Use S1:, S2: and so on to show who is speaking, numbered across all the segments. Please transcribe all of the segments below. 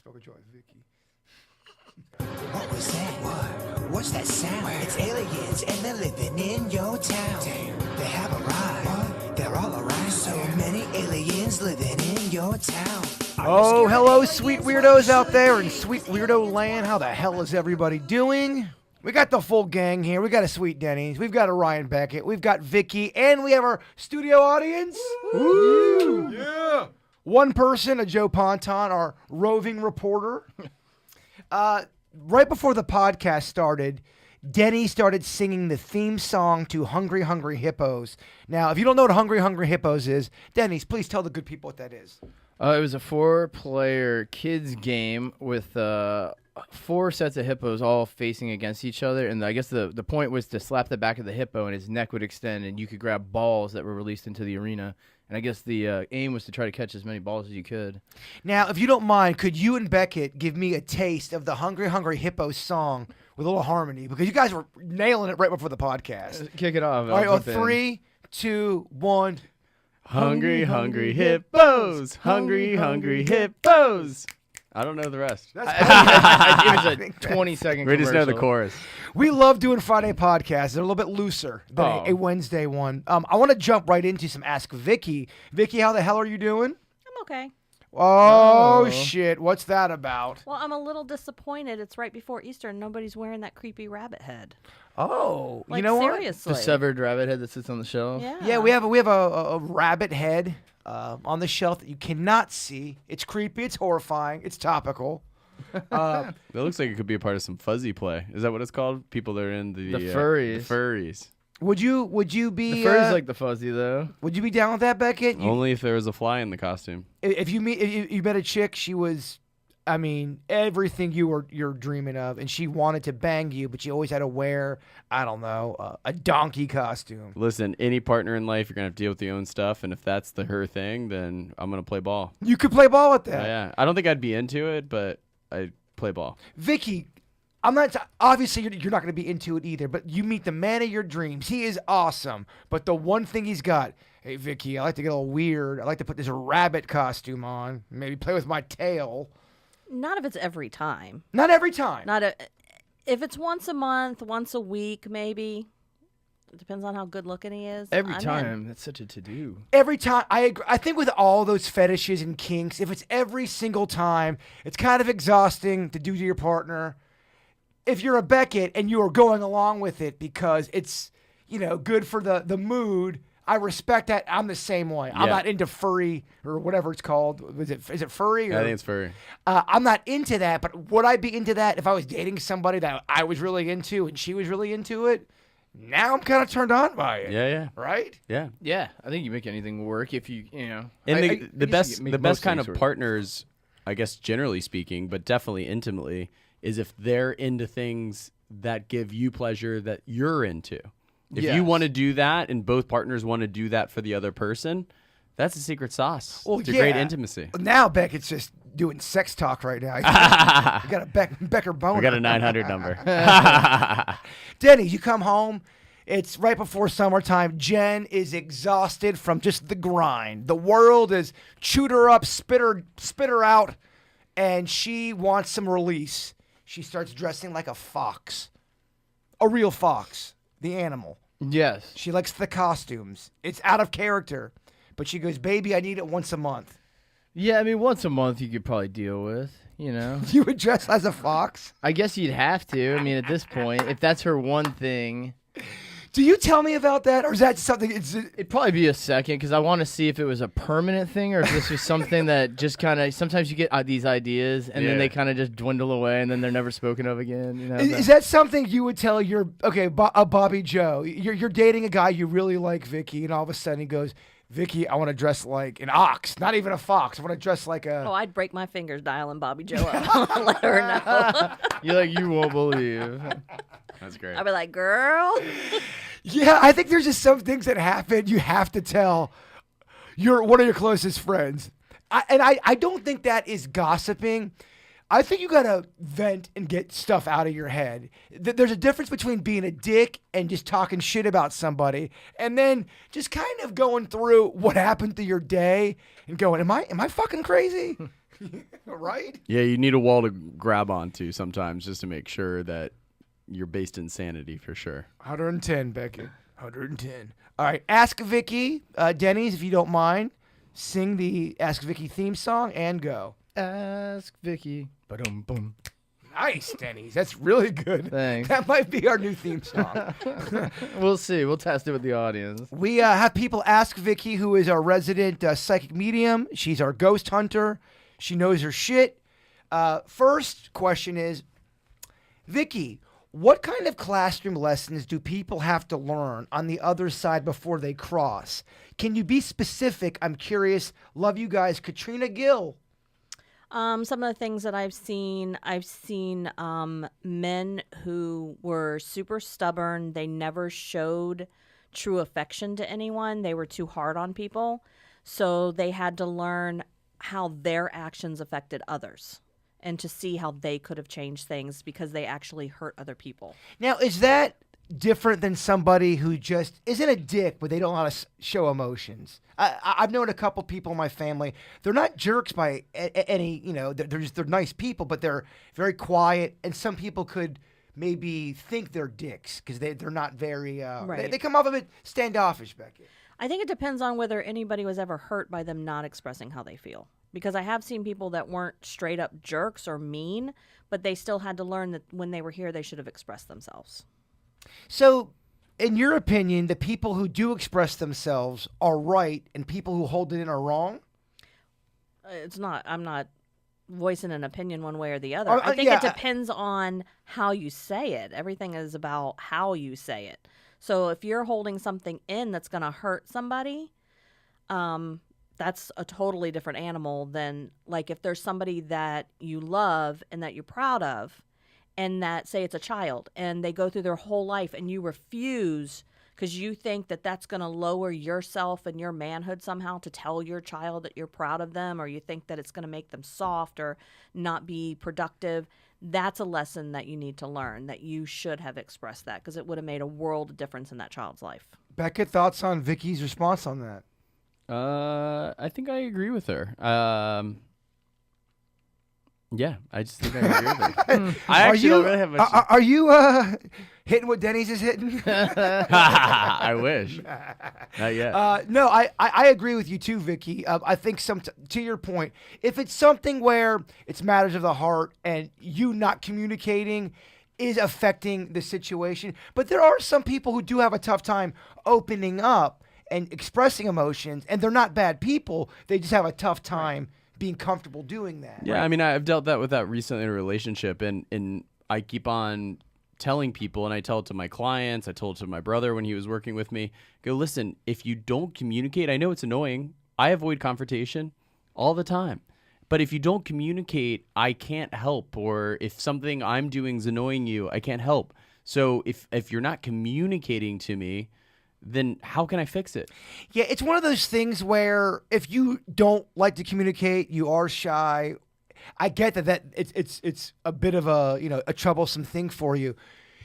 S1: Smoke a joint, Vicky.
S2: What was that? What? What's that sound? Where? It's aliens and they're living in your town. Damn. They have arrived. What? They're all around. So many aliens living in your town.
S1: Oh, hello, sweet weirdos out there in sweet weirdo land. How the hell is everybody doing? We got the full gang here. We got a sweet Denny's. We've got a Ryan Beckett. We've got Vicky. And we have our studio audience. Woo! Yeah. One person, a Joe Ponton, our roving reporter. Right before the podcast started, Denny started singing the theme song to Hungry Hungry Hippos. Now, if you don't know what Hungry Hungry Hippos is, Denny's, please tell the good people what that is.
S3: It was a 4-player kids game with 4 sets of hippos all facing against each other. And I guess the point was to slap the back of the hippo and his neck would extend and you could grab balls that were released into the arena. And I guess the aim was to try to catch as many balls as you could. Now,
S1: if you don't mind, could you and Beckett give me a taste of the Hungry Hungry Hippos song with a little harmony? Because you guys were nailing it right before the podcast.
S3: Kick it off.
S1: All right, well, 3, 2, 1.
S4: Hungry, hungry hippos. Hungry, hungry hippos. I don't know the rest.
S3: I give it a 20-second
S4: We just know the chorus.
S1: We love doing Friday podcasts. They're a little bit looser than a Wednesday one. I want to jump right into some Ask Vicky. Vicky, how the hell are you doing?
S5: I'm okay.
S1: Oh, shit. What's that about?
S5: Well, I'm a little disappointed. It's right before Easter and nobody's wearing that creepy rabbit head.
S1: Oh,
S5: like,
S1: you know
S5: seriously.
S3: The severed rabbit head that sits on the shelf?
S1: Yeah, we have a rabbit head on the shelf that you cannot see. It's creepy. It's horrifying. It's topical.
S4: That looks like it could be a part of some fuzzy play. Is that what it's called? People that are in the
S3: furries.
S4: The furries.
S1: Would you be...
S3: The furries like the fuzzy, though.
S1: Would you be down with that, Beckett?
S4: Only if there was a fly in the costume.
S1: If you met a chick, she was... I mean, everything you're dreaming of, and she wanted to bang you, but she always had to wear, I don't know, a donkey costume.
S4: Listen, any partner in life, you're going to have to deal with your own stuff, and if that's her thing, then I'm going to play ball.
S1: You could play ball with that.
S4: Yeah. I don't think I'd be into it, but I'd play ball.
S1: Vicky, obviously you're not going to be into it either, but you meet the man of your dreams. He is awesome, but the one thing he's got, hey, Vicky, I like to get a little weird. I like to put this rabbit costume on, maybe play with my tail.
S5: Not if it's every time.
S1: Not every time.
S5: If it's once a month, once a week, maybe. It depends on how good looking he is.
S3: Every time. That's such a to-do.
S1: Every time. I agree. I think with all those fetishes and kinks, if it's every single time, it's kind of exhausting to do to your partner. If you're a Beckett and you are going along with it because it's, good for the mood, I respect that. I'm the same way. I'm not into furry or whatever it's called. Is it furry? Or,
S4: I think it's furry.
S1: I'm not into that, but would I be into that if I was dating somebody that I was really into and she was really into it? Now I'm kind of turned on by it.
S4: Yeah.
S1: Right?
S4: Yeah.
S3: Yeah. I think you make anything work if you.
S4: And the best kind of partners, I guess generally speaking, but definitely intimately, is if they're into things that give you pleasure that you're into. If you want to do that and both partners want to do that for the other person, that's a secret sauce.
S1: Well,
S4: it's a great intimacy.
S1: Now Beckett's just doing sex talk right now. You got a Becker boner.
S4: We got a 900 number.
S1: Denny, you come home. It's right before summertime. Jen is exhausted from just the grind. The world has chewed her up, spit her out, and she wants some release. She starts dressing like a fox. A real fox. The animal.
S3: Yes.
S1: She likes the costumes. It's out of character. But she goes, baby, I need it once a month.
S3: Yeah, I mean, once a month you could probably deal with,
S1: You would dress as a fox?
S3: I guess you'd have to. I mean, at this point, if that's her one thing.
S1: Do you tell me about that? Or is that something...
S3: It'd probably be a second, because I want to see if it was a permanent thing, or if this was something that just kind of... Sometimes you get these ideas, and then they kind of just dwindle away, and then they're never spoken of again.
S1: Is that something you would tell your... Okay, Bobby Joe. You're dating a guy you really like, Vicky, and all of a sudden he goes... Vicky, I want to dress like an ox, not even a fox. I want to dress like a...
S5: Oh, I'd break my fingers dialing Bobby Joe up. Let her know.
S3: You won't believe.
S4: That's great.
S5: I'd be like, girl.
S1: Yeah, I think there's just some things that happen you have to tell one of your closest friends. I don't think that is gossiping. I think you got to vent and get stuff out of your head. There's a difference between being a dick and just talking shit about somebody, and then just kind of going through what happened to your day and going, am I fucking crazy? Right?
S4: Yeah, you need a wall to grab onto sometimes just to make sure that you're based in sanity for sure.
S1: 110, Becky. 110. All right, Ask Vicky, Denny's, if you don't mind, sing the Ask Vicky theme song and go.
S3: Ask Vicky. Ba-dum, boom.
S1: Nice, Denny's. That's really good.
S3: Thanks.
S1: That might be our new theme song.
S3: We'll see. We'll test it with the audience.
S1: We have people ask Vicky, who is our resident psychic medium. She's our ghost hunter. She knows her shit. First question is, Vicky, what kind of classroom lessons do people have to learn on the other side before they cross? Can you be specific? I'm curious. Love you guys. Katrina Gill.
S5: Some of the things that I've seen men who were super stubborn. They never showed true affection to anyone. They were too hard on people. So they had to learn how their actions affected others and to see how they could have changed things because they actually hurt other people.
S1: Now, is that different than somebody who just isn't a dick, but they don't know how to show emotions? I've known a couple people in my family. They're not jerks by any, they're nice people, but they're very quiet. And some people could maybe think they're dicks because they're not very,
S5: Right.
S1: they come off a bit standoffish, Becky.
S5: I think it depends on whether anybody was ever hurt by them not expressing how they feel. Because I have seen people that weren't straight up jerks or mean, but they still had to learn that when they were here, they should have expressed themselves.
S1: So, in your opinion, the people who do express themselves are right and people who hold it in are wrong?
S5: I'm not voicing an opinion one way or the other.
S1: Oh,
S5: I think
S1: yeah.
S5: it depends on how you say it. Everything is about how you say it. So if you're holding something in that's going to hurt somebody, that's a totally different animal than, like, if there's somebody that you love and that you're proud of, and that, say it's a child, and they go through their whole life and you refuse because you think that that's going to lower yourself and your manhood somehow to tell your child that you're proud of them, or you think that it's going to make them soft or not be productive. That's a lesson that you need to learn, that you should have expressed that because it would have made a world of difference in that child's life.
S1: Becca, thoughts on Vicky's response on that?
S4: I think I agree with her. Yeah, I just think I agree with her. I actually don't really have much.
S1: Are you hitting what Denny's is hitting?
S4: I wish. Not yet.
S1: No, I agree with you too, Vicky. I think to your point, if it's something where it's matters of the heart and you not communicating is affecting the situation, but there are some people who do have a tough time opening up and expressing emotions, and they're not bad people. They just have a tough time being comfortable doing that.
S4: Yeah, I mean, I've dealt with that recently in a relationship, and I keep on telling people, and I tell it to my clients, I told it to my brother when he was working with me, go, listen, if you don't communicate, I know it's annoying. I avoid confrontation all the time. But if you don't communicate, I can't help. Or if something I'm doing is annoying you, I can't help. So if you're not communicating to me, then how can I fix it?
S1: Yeah, it's one of those things where if you don't like to communicate, you are shy. I get that it's a bit of a troublesome thing for you.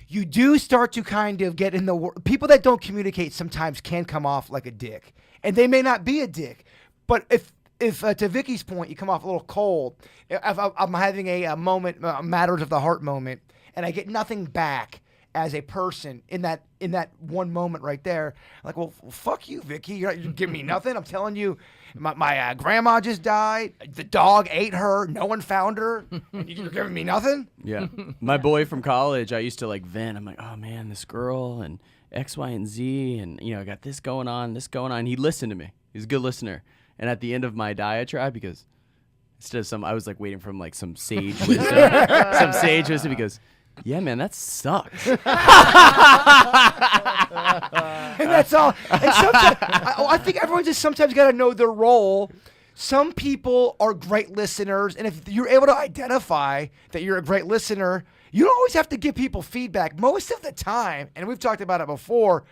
S1: You do start to kind of get in the people that don't communicate sometimes can come off like a dick, and they may not be a dick, but if to Vicky's point, you come off a little cold. If I'm having a moment, a matters of the heart moment, and I get nothing back as a person in that one moment right there, I'm like, well, fuck you, Vicky. You're giving me nothing. I'm telling you, my grandma just died. The dog ate her. No one found her. And you're giving me nothing?
S4: Yeah. My boy from college, I used to like vent. I'm like, oh man, this girl and X, Y, and Z, and I got this going on. He listened to me. He's a good listener. And at the end of my diatribe, because instead of I was like waiting for some sage wisdom, he goes, yeah, man, that sucks.
S1: And that's all. And sometimes, I think everyone just sometimes got to know their role. Some people are great listeners, and if you're able to identify that you're a great listener, you don't always have to give people feedback. Most of the time, and we've talked about it before,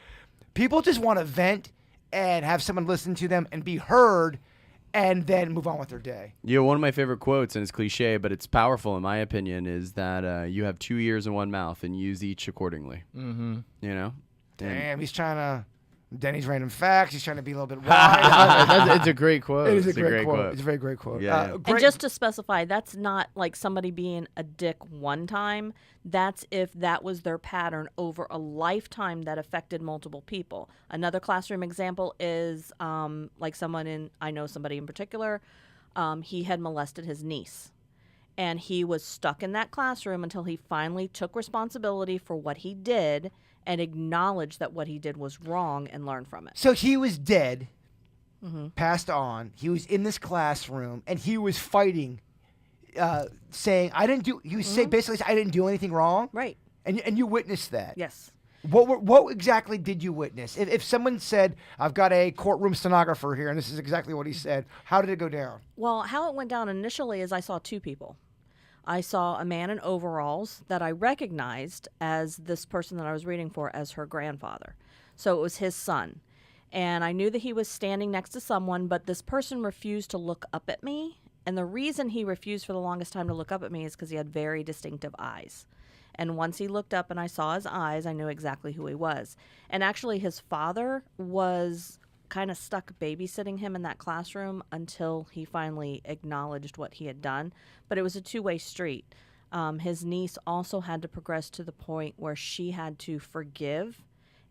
S1: people just want to vent and have someone listen to them and be heard, and then move on with their day.
S4: One of my favorite quotes, and it's cliche, but it's powerful in my opinion, is that you have 2 ears and 1 mouth and use each accordingly.
S3: Mm-hmm.
S1: Damn, he's trying to Denny's random facts. He's trying to be a little bit wise.
S3: It's a great quote.
S1: It is a great quote. It's a very great quote.
S4: Yeah.
S5: And just to specify, that's not like somebody being a dick one time. That's if that was their pattern over a lifetime that affected multiple people. Another classroom example is like I know somebody in particular, he had molested his niece. And he was stuck in that classroom until he finally took responsibility for what he did and acknowledged that what he did was wrong and learned from it.
S1: So he was dead, passed on. He was in this classroom, and he was fighting, saying, "I didn't do." He was basically saying, "I didn't do anything wrong."
S5: Right.
S1: And you witnessed that.
S5: Yes.
S1: What exactly did you witness? If someone said, "I've got a courtroom stenographer here," and this is exactly what he said, how did it go down?
S5: Well, how it went down initially is I saw two people. I saw a man in overalls that I recognized as this person that I was reading for as her grandfather. So it was his son. And I knew that he was standing next to someone, but this person refused to look up at me. And the reason he refused for the longest time to look up at me is because he had very distinctive eyes. And once he looked up and I saw his eyes, I knew exactly who he was. And actually his father was kind of stuck babysitting him in that classroom until he finally acknowledged what he had done. But it was a two-way street. His niece also had to progress to the point where she had to forgive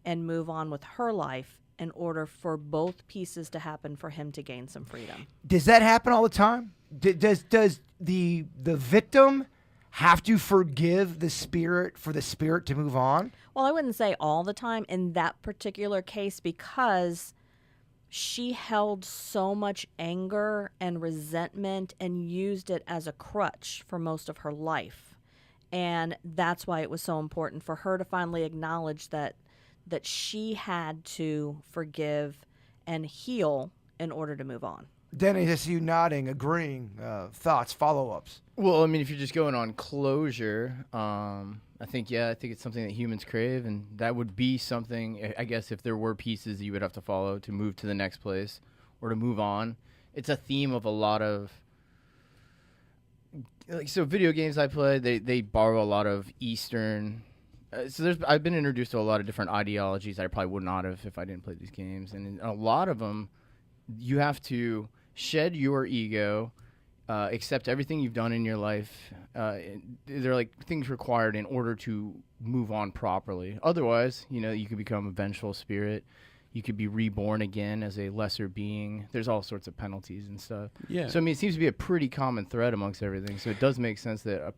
S5: and move on with her life in order for both pieces to happen for him to gain some freedom.
S1: Does that happen all the time? Does the victim have to forgive the spirit for the spirit to move on?
S5: Well, I wouldn't say all the time in that particular case because she held so much anger and resentment and used it as a crutch for most of her life. And that's why it was so important for her to finally acknowledge that she had to forgive and heal in order to move on.
S1: Denny, I see you nodding, agreeing. Thoughts, follow-ups?
S3: Well, I mean, if you're just going on closure, I think it's something that humans crave, and that would be something, I guess, if there were pieces that you would have to follow to move to the next place or to move on. It's a theme of a lot of, so video games I play, they borrow a lot of Eastern. I've been introduced to a lot of different ideologies that I probably would not have if I didn't play these games, and in a lot of them, you have to shed your ego. Accept everything you've done in your life. They're like things required in order to move on properly. Otherwise, you could become a vengeful spirit. You could be reborn again as a lesser being. There's all sorts of penalties and stuff. Yeah. So, I mean, it seems to be a pretty common thread amongst everything. So it does make sense that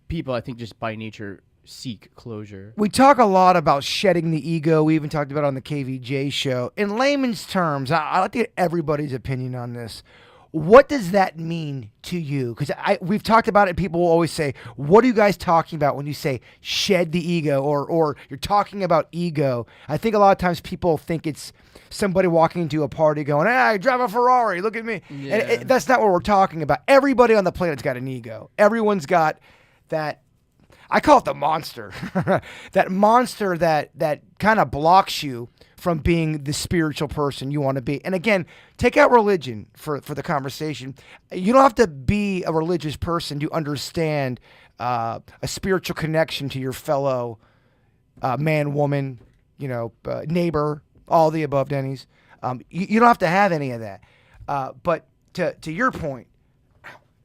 S3: people, I think, just by nature seek closure.
S1: We talk a lot about shedding the ego. We even talked about it on the KVJ show. In layman's terms, I'd like to get everybody's opinion on this. What does that mean to you? Because we've talked about it. People will always say, what are you guys talking about when you say shed the ego or you're talking about ego? I think a lot of times people think it's somebody walking into a party going, hey, I drive a Ferrari, look at me. Yeah. And that's not what we're talking about. Everybody on the planet's got an ego. Everyone's got that. I call it the monster. That monster that kind of blocks you from being the spiritual person you want to be. And again, take out religion for the conversation. You don't have to be a religious person to understand a spiritual connection to your fellow man, woman, neighbor, all the above, Denny's. You don't have to have any of that. But to your point,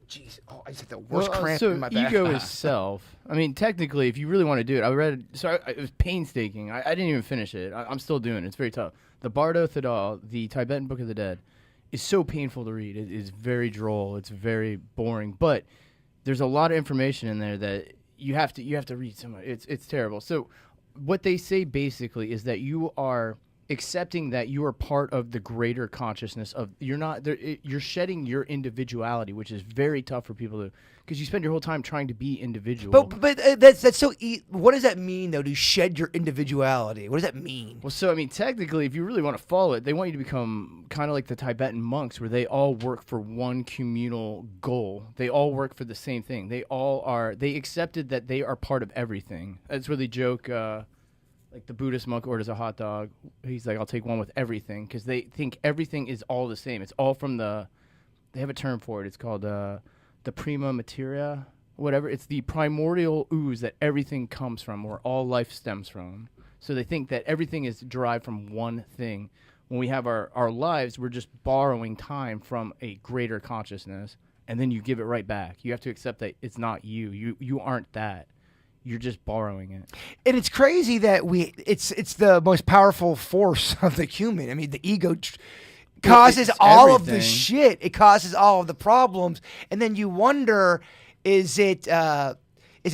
S1: jeez, I just had the worst cramp in my back.
S3: So ego is self. I mean, technically, if you really want to do it, I read. So it was painstaking. I didn't even finish it. I'm still doing it. It's very tough. The Bardo Thadal, the Tibetan Book of the Dead, is so painful to read. It is very droll. It's very boring. But there's a lot of information in there that you have to read. It's terrible. So what they say basically is that you are accepting that you are part of the greater consciousness of you're shedding your individuality, which is very tough for people to, because you spend your whole time trying to be individual.
S1: But that's so. What does that mean though? To shed your individuality, what does that mean?
S3: Well, so I mean, technically, if you really want to follow it, they want you to become kind of like the Tibetan monks, where they all work for one communal goal. They all work for the same thing. They accepted that they are part of everything. That's where they joke. Like the Buddhist monk orders a hot dog. He's like, I'll take one with everything, because they think everything is all the same. It's all from they have a term for it. It's called the prima materia, whatever. It's the primordial ooze that everything comes from, where all life stems from. So they think that everything is derived from one thing. When we have our lives, we're just borrowing time from a greater consciousness, and then you give it right back. You have to accept that it's not you. You aren't that. You're just borrowing it. And
S1: it's crazy that it's the most powerful force of the human. I mean, the ego causes all of the shit. It causes all of the problems. And then you wonder, is it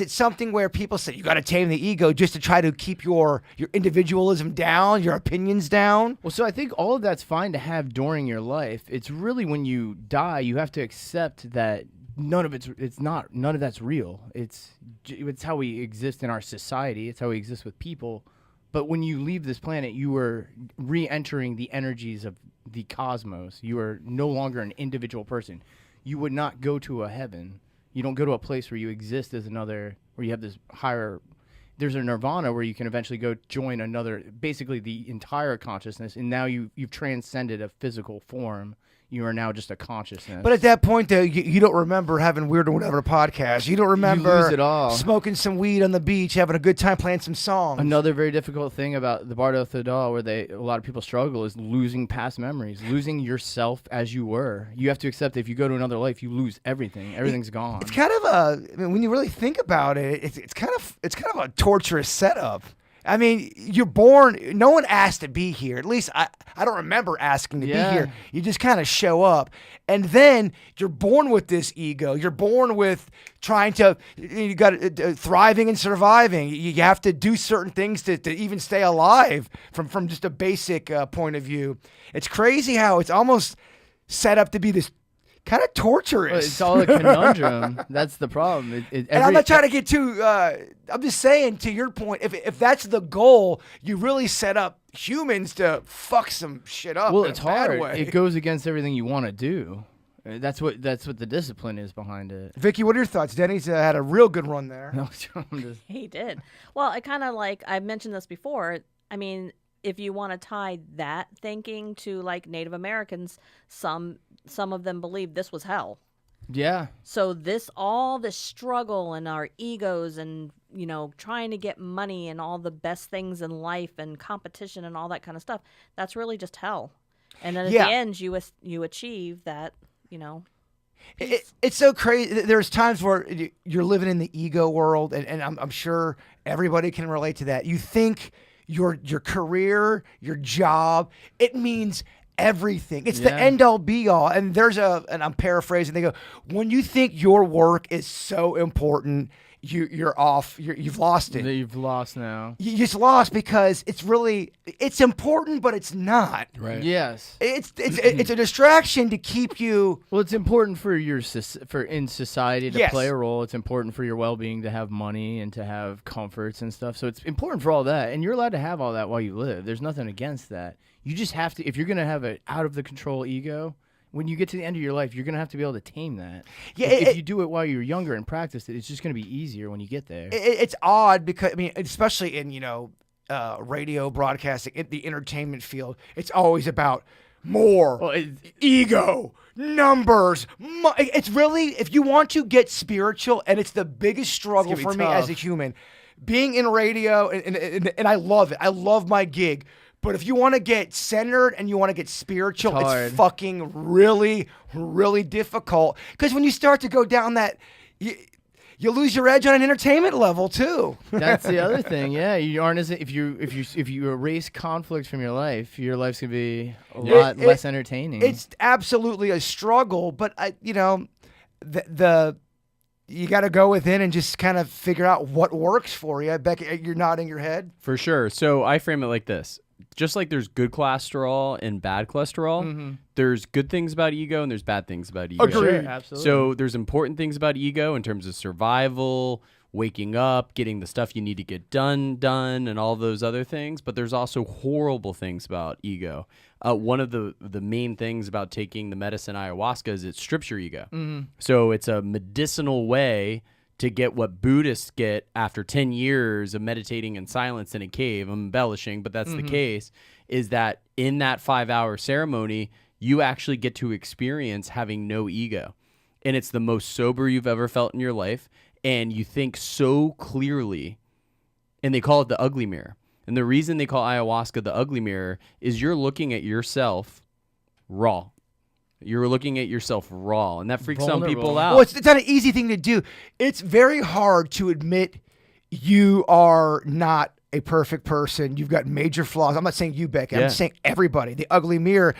S1: something where people say you got to tame the ego just to try to keep your individualism down, your opinions down?
S3: Well, so I think all of that's fine to have during your life. It's really when you die, you have to accept that none of that's real. It's how we exist in our society. It's how we exist with people. But when you leave this planet, you are re-entering the energies of the cosmos. You are no longer an individual person. You would not go to a heaven. You don't go to a place where you exist as another, where you have this higher. There's a nirvana where you can eventually go join another, basically the entire consciousness, and now you've transcended a physical form. You are now just a consciousness.
S1: But at that point, though, you don't remember having Weird or Whatever podcast. You don't remember
S3: you lose it all.
S1: Smoking some weed on the beach, having a good time playing some songs.
S3: Another very difficult thing about the Bardo Thadal, where a lot of people struggle, is losing past memories, losing yourself as you were. You have to accept that if you go to another life, you lose everything. Everything's gone.
S1: It's kind of when you really think about it, it's kind of a torturous setup. I mean, you're born, no one asked to be here. At least I don't remember asking to be here. You just kind of show up. And then you're born with this ego. You're born with you got thriving and surviving. You have to do certain things to even stay alive from just a basic point of view. It's crazy how it's almost set up to be this kind of torturous.
S3: Well, it's all a conundrum. That's the problem.
S1: And I'm not trying to get too. I'm just saying, to your point, if that's the goal, you really set up humans to fuck some shit up.
S3: Well, it's hard. It goes against everything you want to do. That's what the discipline is behind it.
S1: Vicky, what are your thoughts? Denny's had a real good run there.
S5: He did. Well, I kind of I mentioned this before. I mean, if you want to tie that thinking to like Native Americans, some of them believe this was hell.
S3: Yeah.
S5: So all this struggle and our egos and, trying to get money and all the best things in life and competition and all that kind of stuff, that's really just hell. And then at the end, you achieve that,
S1: It's so crazy. There's times where you're living in the ego world, and I'm sure everybody can relate to that. You think your career, your job, it means everything. It's the end all be all. And and I'm paraphrasing, they go, when you think your work is so important, you're off. You've lost it.
S3: You've lost now.
S1: You just lost because it's important, but it's not.
S4: Right.
S3: Yes.
S1: It's a distraction to keep you.
S3: Well, it's important for in society to
S1: Yes.
S3: play a role. It's important for your well-being to have money and to have comforts and stuff. So it's important for all that, and you're allowed to have all that while you live. There's nothing against that. You just have to, if you're going to have an out of the control ego, when you get to the end of your life, you're going to have to be able to tame that. Yeah, if you do it while you're younger and practice it, it's just going to be easier when you get there.
S1: It's odd because, I mean, especially in, radio broadcasting, the entertainment field, it's always about more ego, numbers. It's really, if you want to get spiritual, and it's the biggest struggle for me as a human, being in radio, and I love it. I love my gig. But if you want to get centered and you want to get spiritual, it's fucking really, really difficult. Because when you start to go down that, you lose your edge on an entertainment level too.
S3: That's the other thing. Yeah, you aren't as if you erase conflict from your life's gonna be a lot less entertaining.
S1: It's absolutely a struggle, but you got to go within and just kind of figure out what works for you. I bet you're nodding your head.
S4: For sure. So I frame it like this. Just like there's good cholesterol and bad cholesterol, there's good things about ego and there's bad things about ego.
S1: Agreed.
S3: Sure, absolutely.
S4: So there's important things about ego in terms of survival, waking up, getting the stuff you need to get done, and all those other things. But there's also horrible things about ego. One of the main things about taking the medicine ayahuasca is it strips your ego. So it's a medicinal way to get what Buddhists get after 10 years of meditating in silence in a cave. I'm embellishing, but that's the case, is that in that 5-hour ceremony, you actually get to experience having no ego. And it's the most sober you've ever felt in your life. And you think so clearly, and they call it the ugly mirror. And the reason they call ayahuasca the ugly mirror is you're looking at yourself raw. You're looking at yourself raw, and that freaks some people out.
S1: Well, it's not an easy thing to do. It's very hard to admit you are not a perfect person. You've got major flaws. I'm not saying you, Becky. I'm saying everybody. The ugly mirror.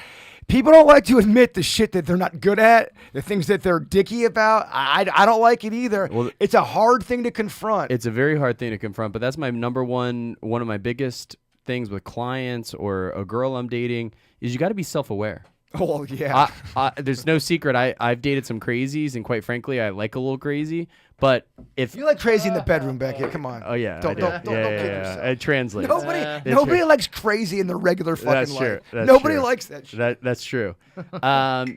S1: People don't like to admit the shit that they're not good at, the things that they're dicky about. I don't like it either. Well, it's a hard thing to confront.
S4: It's a very hard thing to confront, but that's my number one of my biggest things with clients or a girl I'm dating is you got to be self-aware.
S1: Oh, yeah.
S4: There's no secret. I've dated some crazies, and quite frankly, I like a little crazy. But if
S1: you like crazy in the bedroom, Becky, come on.
S4: Oh yeah,
S1: don't kid yourself.
S4: It translates.
S1: Nobody likes crazy in the regular fucking life.
S4: That's
S1: nobody
S4: true.
S1: likes that shit.
S4: That's true.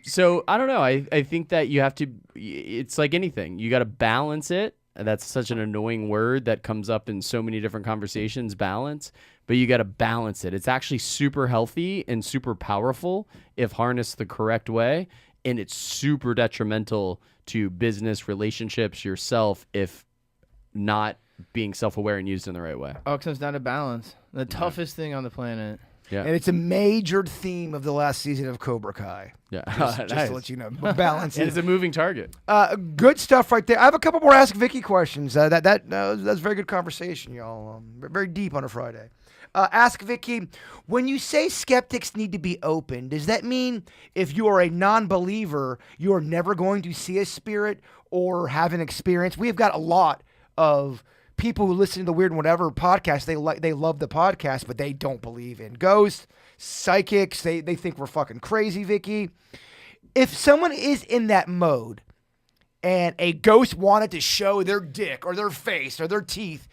S4: So I don't know. I think that you have to. It's like anything. You got to balance it. That's such an annoying word that comes up in so many different conversations. Balance. But you got to balance it. It's actually super healthy and super powerful if harnessed the correct way, and it's super detrimental to business, relationships, yourself if not being self-aware and used in the right way.
S3: All comes down to balance. The toughest thing on the planet.
S1: Yeah. And it's a major theme of the last season of Cobra Kai.
S4: Yeah.
S1: Just to let you know. Balance.
S4: It's a moving target.
S1: Good stuff right there. I have a couple more Ask Vicky questions. That's a very good conversation, y'all. Very deep on a Friday. Ask Vicky, when you say skeptics need to be open, does that mean if you are a non-believer, you are never going to see a spirit or have an experience? We have got a lot of people who listen to the Weird and Whatever podcast. They love the podcast, but they don't believe in ghosts, psychics. They think we're fucking crazy, Vicky. If someone is in that mode and a ghost wanted to show their dick or their face or their teeth,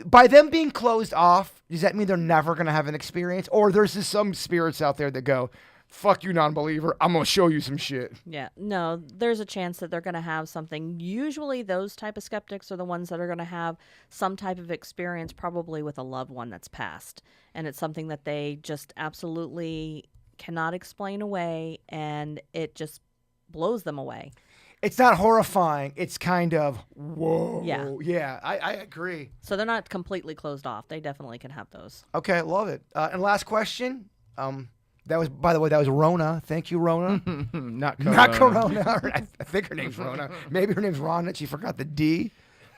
S1: by them being closed off, does that mean they're never going to have an experience? Or there's just some spirits out there that go, fuck you, non-believer, I'm going to show you some shit.
S5: Yeah, no, there's a chance that they're going to have something. Usually those type of skeptics are the ones that are going to have some type of experience, probably with a loved one that's passed. And it's something that they just absolutely cannot explain away, and it just blows them away.
S1: It's not horrifying. It's kind of, whoa.
S5: Yeah.
S1: Yeah, I agree.
S5: So they're not completely closed off. They definitely can have those.
S1: Okay, love it. And last question. That was, by the way, that was Rona. Thank you, Rona.
S3: Not Corona.
S1: Not Corona. I think her name's Rona. Maybe her name's Rona. She forgot the D.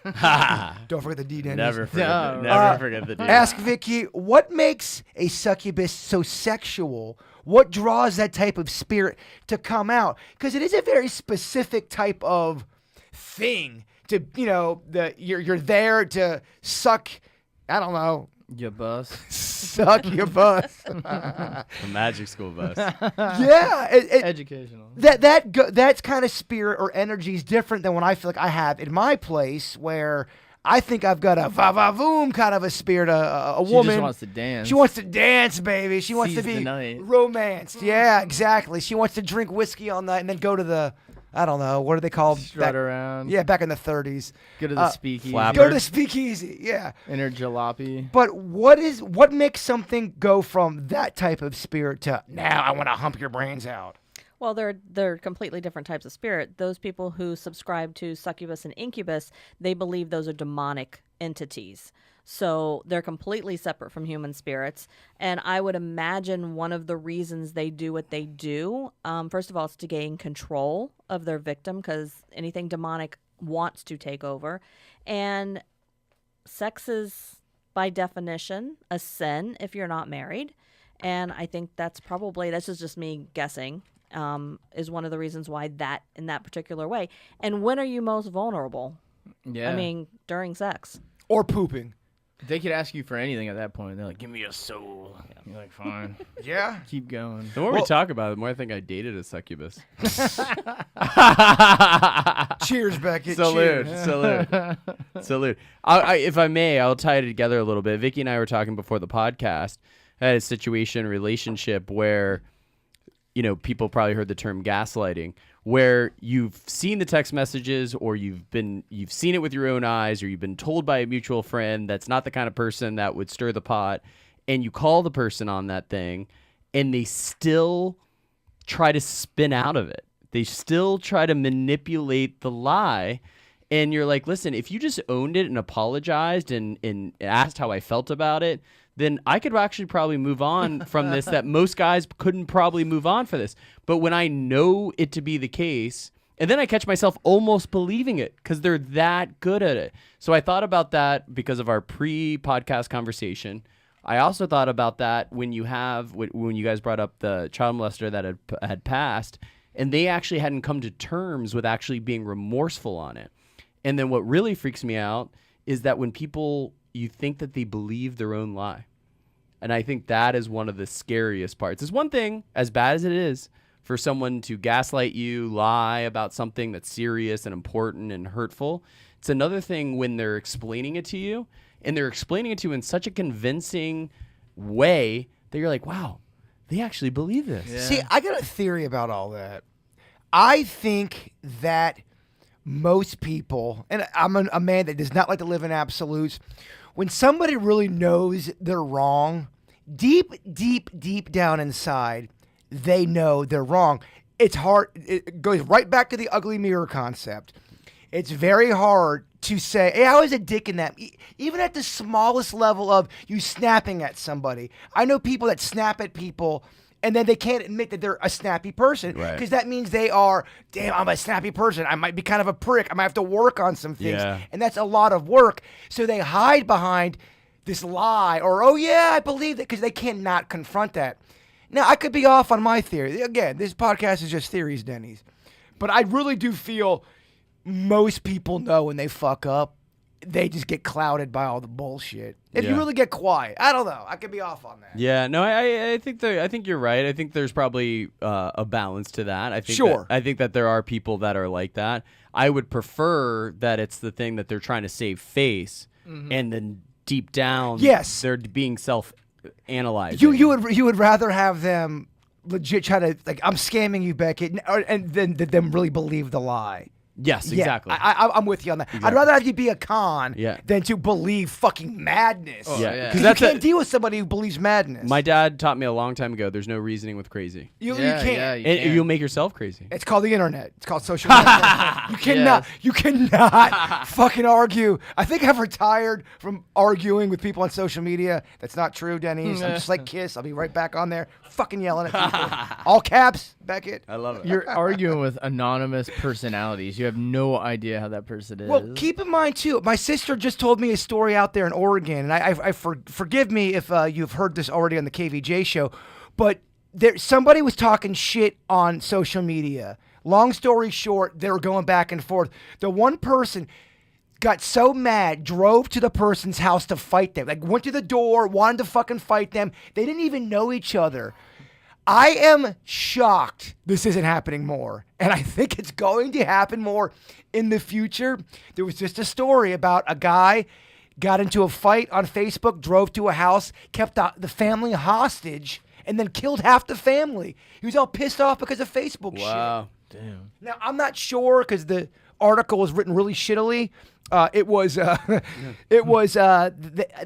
S1: Don't forget the D, Denny.
S4: Never forget the D.
S1: Ask Vicky, what makes a succubus so sexual? What draws that type of spirit to come out? Because it is a very specific type of thing to, you're there to suck, I don't know.
S3: Your bus.
S1: Suck your bus.
S4: The magic school bus.
S1: Yeah.
S3: Educational.
S1: That's kind of spirit or energy is different than what I feel like I have in my place, where I think I've got a va-va-voom kind of a spirit, a woman.
S3: She just wants to dance.
S1: She wants to dance, baby. She wants to be romanced. Yeah, exactly. She wants to drink whiskey all night and then go to the, I don't know, what are they called?
S3: Strut around.
S1: Yeah, back in the 30s.
S3: Go to the speakeasy.
S1: Go to the speakeasy, yeah.
S3: In her jalopy.
S1: But what makes something go from that type of spirit to, now I want to hump your brains out?
S5: Well, they're completely different types of spirit. Those people who subscribe to succubus and incubus, they believe those are demonic entities. So they're completely separate from human spirits. And I would imagine one of the reasons they do what they do, first of all, is to gain control of their victim, because anything demonic wants to take over. And sex is, by definition, a sin if you're not married. And I think that's just me guessing, is one of the reasons why that in that particular way. And when are you most vulnerable?
S3: Yeah.
S5: I mean, during sex.
S1: Or pooping.
S3: They could ask you for anything at that point. They're like, give me a soul. You're like, fine.
S1: Yeah.
S3: Keep going.
S4: The more we talk about it, the more I think I dated a succubus.
S1: Cheers, Becky.
S4: Salute.
S1: Cheers.
S4: Salute. If I may, I'll tie it together a little bit. Vicky and I were talking before the podcast. I had a relationship where, people probably heard the term gaslighting, where you've seen the text messages, or you've seen it with your own eyes, or you've been told by a mutual friend that's not the kind of person that would stir the pot, and you call the person on that thing, and they still try to spin out of it. They still try to manipulate the lie, And you're like, listen, if you just owned it and apologized and asked how I felt about it, then I could actually probably move on from this that most guys couldn't probably move on for this. But when I know it to be the case, and then I catch myself almost believing it because they're that good at it. So I thought about that because of our pre-podcast conversation. I also thought about that when you guys brought up the child molester that had passed, and they actually hadn't come to terms with actually being remorseful on it. And then what really freaks me out is that when you think that they believe their own lie. And I think that is one of the scariest parts. It's one thing, as bad as it is, for someone to gaslight you, lie about something that's serious and important and hurtful. It's another thing when they're explaining it to you, and they're explaining it to you in such a convincing way that you're like, wow, they actually believe this.
S1: Yeah. See, I got a theory about all that. I think that most people, and I'm a man that does not like to live in absolutes, when somebody really knows they're wrong, deep down inside, they know they're wrong. It's hard. It goes right back to the ugly mirror concept. It's very hard to say, hey, I was a dick in that. Even at the smallest level of you snapping at somebody. I know people that snap at people and then they can't admit that they're a snappy person because that means they are, damn, I'm a snappy person. I might be kind of a prick. I might have to work on some things. Yeah. And that's a lot of work. So they hide behind this lie or, oh, yeah, I believe that because they cannot confront that. Now, I could be off on my theory. Again, this podcast is just theories, Denny's. But I really do feel most people know when they fuck up, they just get clouded by all the bullshit. If you really get quiet, I don't know. I could be off on that.
S4: Yeah, no, I think you're right. I think there's probably a balance to that. I think I think that there are people that are like that. I would prefer that it's the thing that they're trying to save face, and then deep down, they're being self-analyzing.
S1: You would rather have them legit try to like, I'm scamming you, Beckett, and then them really believe the lie.
S4: Yes, exactly.
S1: I'm with you on that. Exactly. I'd rather have you be a con than to believe fucking madness. Because you can't deal with somebody who believes madness.
S4: My dad taught me a long time ago, there's no reasoning with crazy.
S1: You can't.
S3: Yeah, you can't.
S4: You'll make yourself crazy.
S1: It's called the internet. It's called social media. You cannot fucking argue. I think I've retired from arguing with people on social media. That's not true, Denny's. I'm just like Kiss. I'll be right back on there fucking yelling at people. All caps, Beckett.
S4: I love it.
S3: You're arguing with anonymous personalities. You have no idea how that person is.
S1: Well, keep in mind, too, my sister just told me a story out there in Oregon, and forgive me if you've heard this already on the KVJ show, but somebody was talking shit on social media. Long story short, they were going back and forth. The one person got so mad, drove to the person's house to fight them. Like, went to the door, wanted to fucking fight them. They didn't even know each other. I am shocked this isn't happening more. And I think it's going to happen more in the future. There was just a story about a guy got into a fight on Facebook, drove to a house, kept the family hostage, and then killed half the family. He was all pissed off because of Facebook shit.
S4: Wow.
S3: Damn.
S1: Now, I'm not sure because the article was written really shittily. They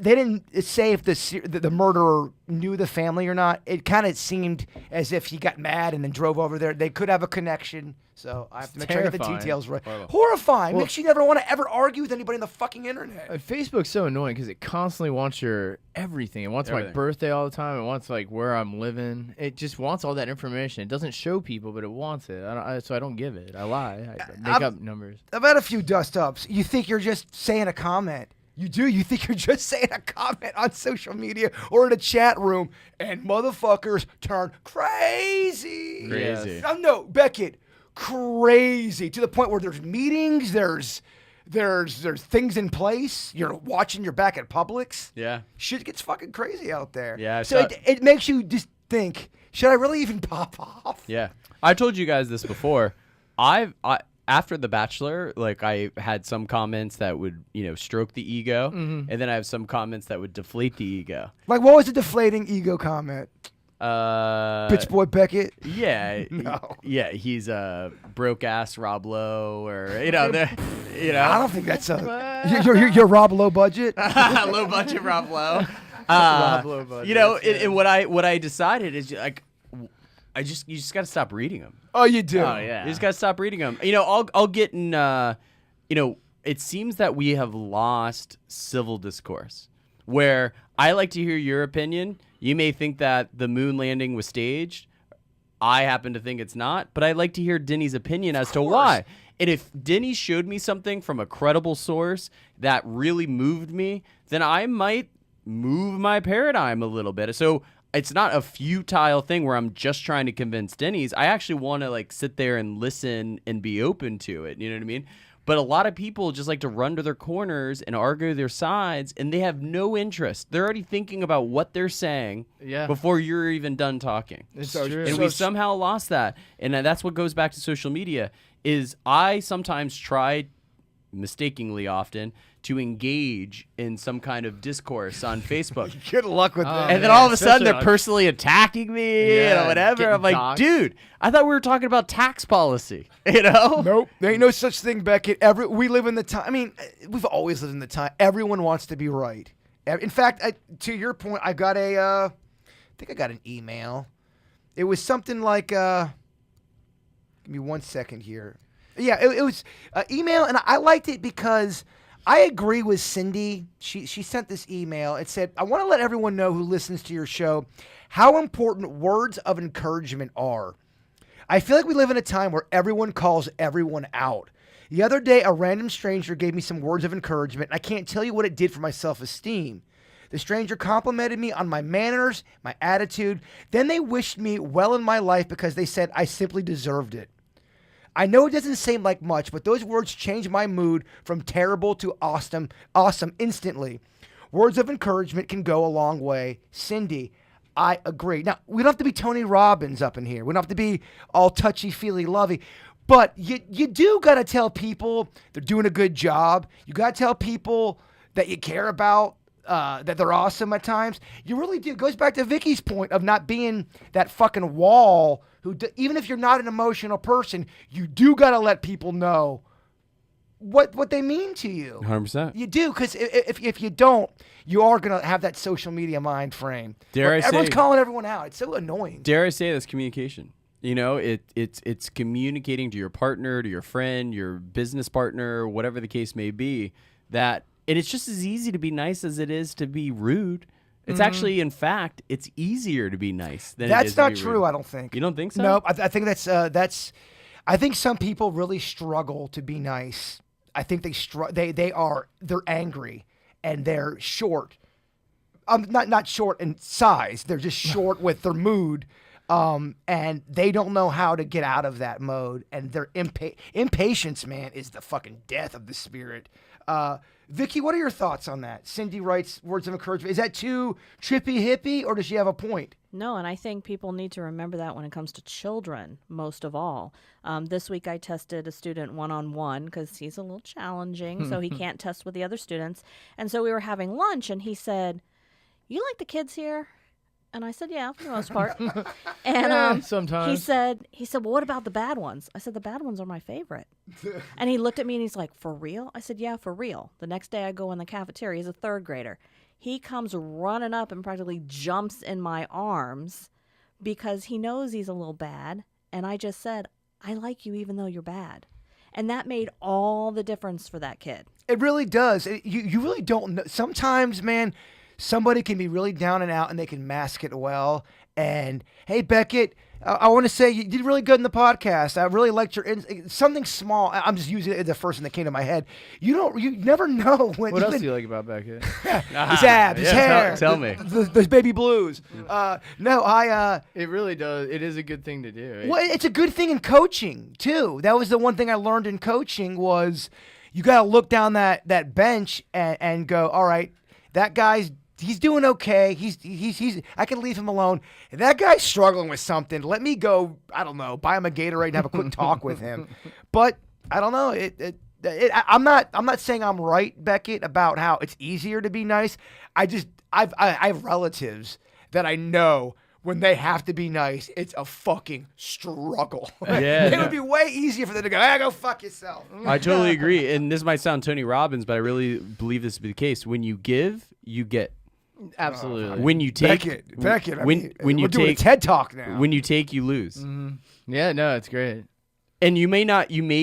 S1: didn't say if the murderer knew the family or not. It kind of seemed as if he got mad and then drove over there. They could have a connection. So I have to make sure I get the details right. Horrifying. Makes you never want to ever argue with anybody on the fucking internet.
S3: Facebook's so annoying because it constantly wants your everything. It wants my birthday all the time. It wants like where I'm living. It just wants all that information. It doesn't show people, but it wants it. So I don't give it. I lie. I make up numbers.
S1: I've had a few dust-ups. You think you're just saying a comment. You do. You think you're just saying a comment on social media or in a chat room, and motherfuckers turn crazy.
S4: Crazy.
S1: No, Beckett. Crazy to the point where there's meetings, there's things in place. You're watching your back at Publix.
S4: Yeah,
S1: shit gets fucking crazy out there.
S4: Yeah,
S1: so it makes you just think, should I really even pop off?
S4: Yeah, I told you guys this before. I after The Bachelor, like I had some comments that would stroke the ego, and then I have some comments that would deflate the ego.
S1: Like, what was the deflating ego comment? Bitch boy Beckett.
S4: Yeah,
S1: no.
S4: Yeah, he's a broke ass Rob Lowe, or I don't
S1: think that's your Rob Lowe budget.
S4: Low budget Rob Lowe. Rob Lowe budget. And what I decided is like, you just got to stop reading them.
S1: Oh, you do.
S4: Oh yeah. You just got to stop reading them. I'll get in. it seems that we have lost civil discourse, where I like to hear your opinion. You may think that the moon landing was staged. I happen to think it's not, but I'd like to hear Denny's opinion as to why. And if Denny showed me something from a credible source that really moved me, then I might move my paradigm a little bit. So it's not a futile thing where I'm just trying to convince Denny's. I actually want to like sit there and listen and be open to it. You know what I mean? But a lot of people just like to run to their corners and argue their sides, and they have no interest. They're already thinking about what they're saying before you're even done talking.
S3: It's true.
S4: And we somehow lost that. And that's what goes back to social media, is I sometimes try, mistakenly often, to engage in some kind of discourse on Facebook.
S1: Good luck with that.
S4: And then all of a sudden they're personally attacking me or whatever. I'm like,
S3: doxxed.
S4: dude, I thought we were talking about tax policy. You know?
S1: Nope. There ain't no such thing, Beckett. We live in the time. I mean, we've always lived in the time. Everyone wants to be right. In fact, to your point, I got I think I got an email. It was something like, give me 1 second here. Yeah, it was an email, and I liked it because I agree with Cindy. She sent this email. It said, I want to let everyone know who listens to your show how important words of encouragement are. I feel like we live in a time where everyone calls everyone out. The other day, a random stranger gave me some words of encouragement, and I can't tell you what it did for my self-esteem. The stranger complimented me on my manners, my attitude. Then they wished me well in my life because they said I simply deserved it. I know it doesn't seem like much, but those words changed my mood from terrible to awesome instantly. Words of encouragement can go a long way. Cindy, I agree. Now, we don't have to be Tony Robbins up in here. We don't have to be all touchy-feely, lovey. But you do got to tell people they're doing a good job. You got to tell people that you care about, that they're awesome at times. You really do. It goes back to Vicky's point of not being that fucking wall even if you're not an emotional person, you do got to let people know what they mean to you.
S4: 100%.
S1: You do, because if you don't, you are going to have that social media mind frame. Everyone's calling everyone out. It's so annoying.
S4: Dare I say that's communication. You know, it's communicating to your partner, to your friend, your business partner, whatever the case may be, and it's just as easy to be nice as it is to be rude. It's actually, in fact, it's easier to be nice than it is to be rude.
S1: That's not true, I don't think.
S4: You don't think so?
S1: No, I think that's. I think some people really struggle to be nice. I think they're angry and they're short. Not short in size. They're just short with their mood, and they don't know how to get out of that mode. And their impatience, man, is the fucking death of the spirit. Vicky, what are your thoughts on that? Cindy writes words of encouragement. Is that too trippy hippie, or does she have a point?
S5: No, and I think people need to remember that when it comes to children, most of all. This week I tested a student one-on-one because he's a little challenging, so he can't test with the other students. And so we were having lunch, and he said, "You like the kids here?" And I said, "Yeah, for the most part." And
S3: sometimes
S5: he said, "Well, what about the bad ones?" I said, "The bad ones are my favorite." And he looked at me and he's like, "For real?" I said, "Yeah, for real." The next day I go in the cafeteria. He's a third grader. He comes running up and practically jumps in my arms because he knows he's a little bad. And I just said, "I like you even though you're bad." And that made all the difference for that kid.
S1: It really does. You really don't know. Sometimes, man, somebody can be really down and out and they can mask it well. And, hey, Beckett, I want to say you did really good in the podcast. I really liked your something small. I'm just using it as the first thing that came to my head. You never know when.
S3: What else do you like about Beckett?
S1: His abs, his hair.
S4: Tell me.
S1: Those baby blues.
S3: It really does. It is a good thing to do.
S1: Well, it's a good thing in coaching too. That was the one thing I learned in coaching was you got to look down that bench and go, all right, that guy's. He's doing okay. He's. I can leave him alone. If that guy's struggling with something, let me go. I don't know. Buy him a Gatorade and have a quick talk with him. But I don't know. I'm not saying I'm right, Beckett, about how it's easier to be nice. I have relatives that I know when they have to be nice, it's a fucking struggle.
S4: Yeah,
S1: it would be way easier for them to go, go fuck yourself.
S4: I totally agree. And this might sound Tony Robbins, but I really believe this to be the case. When you give, you get.
S3: Absolutely.
S4: When you take,
S1: Beckett.
S4: When you
S1: we're doing
S4: take
S1: a TED Talk now.
S4: When you take, you lose.
S3: Yeah, no, it's great.
S4: And you may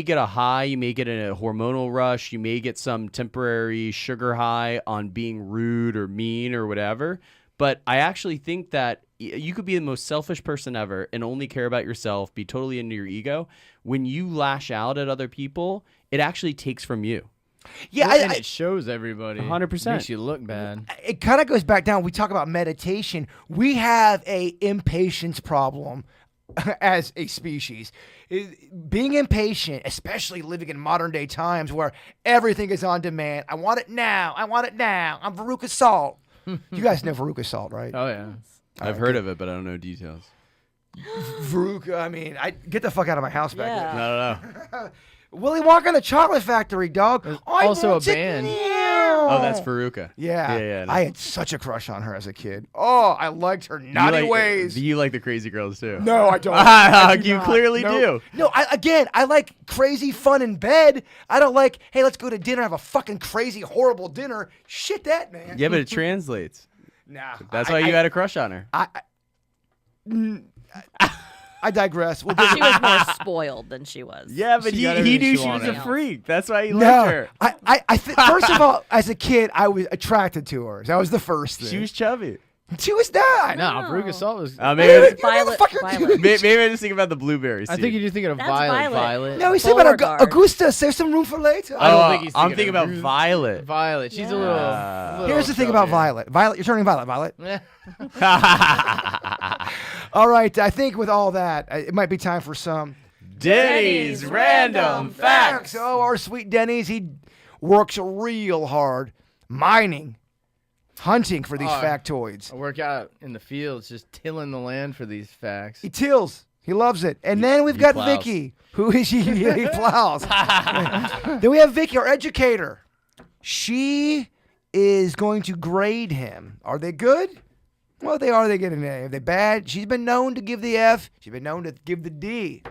S4: get a high, you may get a hormonal rush, you may get some temporary sugar high on being rude or mean or whatever. But I actually think that you could be the most selfish person ever and only care about yourself, be totally into your ego. When you lash out at other people, it actually takes from you.
S1: Yeah,
S3: Well, and it shows everybody.
S4: 100%.
S3: Makes you look bad.
S1: it kind of goes back down. We talk about meditation. We have a impatience problem as a species. Being impatient, especially living in modern day times where everything is on demand. I want it now. I want it now. I'm Veruca Salt. You guys know Veruca Salt, right?
S3: Oh, yeah.
S4: I've heard of it, but I don't know details.
S1: Veruca, I mean, I get the fuck out of my house back
S5: Yeah.
S4: No.
S1: Willy Wonka and the Chocolate Factory, dog. I
S3: also
S1: want
S3: a
S1: it
S3: band.
S1: now.
S4: Oh, that's Veruca.
S1: Yeah.
S4: Yeah.
S1: I had such a crush on her as a kid. Oh, I liked her naughty ways.
S4: You like the crazy girls too.
S1: No, I don't. I do
S4: You
S1: not.
S4: clearly
S1: No.
S4: do.
S1: No, I like crazy fun in bed. I don't like, hey, let's go to dinner, have a fucking crazy, horrible dinner. Shit that, man.
S4: Yeah, but it translates.
S1: Nah.
S4: That's why you had a crush on her.
S1: I digress. Well,
S5: She was more spoiled than she was.
S4: Yeah, but
S3: She got
S4: he
S3: everything
S4: knew
S3: she
S4: she was a
S3: wanted.
S4: freak. That's why he
S1: no,
S4: liked her.
S1: First of all, as a kid, I was attracted to her. That was the first thing.
S4: She was chubby.
S1: She was not.
S3: No, Veruca Salt was.
S4: Maybe,
S5: Violet.
S1: Motherfucker.
S4: maybe I'm just thinking about the blueberries.
S3: I think you're just thinking of
S5: That's
S3: Violet.
S5: Violet.
S1: No, he's thinking about
S5: Beauregard.
S1: Augusta. Save some room for later.
S3: I don't think he's
S4: I'm
S3: thinking
S4: thinking
S3: of
S4: about
S3: Ruth.
S4: Violet.
S3: Violet. She's a little.
S1: Here's the thing about Violet. Violet, you're turning Violet. Violet.
S3: Violet.
S1: All right. I think with all that, it might be time for some
S4: Denny's random facts.
S1: Oh, our sweet Denny's. He works real hard, mining, hunting for these factoids.
S3: I work out in the fields, just tilling the land for these facts.
S1: He tills. He loves it. And then we've got
S4: plows.
S1: Vicky, who is he plows. Then we have Vicky, our educator. She is going to grade him. Are they good? Well, they are. They get an A. Are they bad? She's been known to give the F. She's been known to give the D.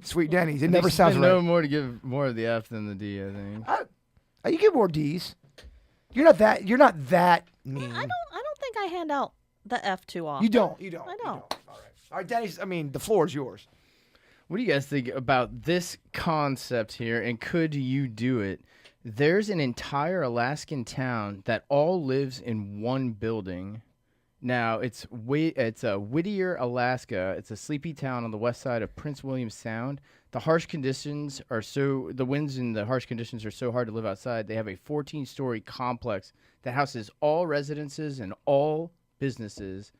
S1: Sweet Denny's. It never sounds right.
S3: No more to give more of the F than the D, I think.
S1: You give more D's. You're not that mean.
S5: I don't think I hand out the F too often.
S1: You don't.
S5: I don't.
S1: All right, Denny's. I mean, the floor is yours.
S3: What do you guys think about this concept here, and could you do it? There's an entire Alaskan town that all lives in one building. Now, it's Whittier, Alaska. It's a sleepy town on the west side of Prince William Sound. The winds and the harsh conditions are so hard to live outside. They have a 14-story complex that houses all residences and all businesses.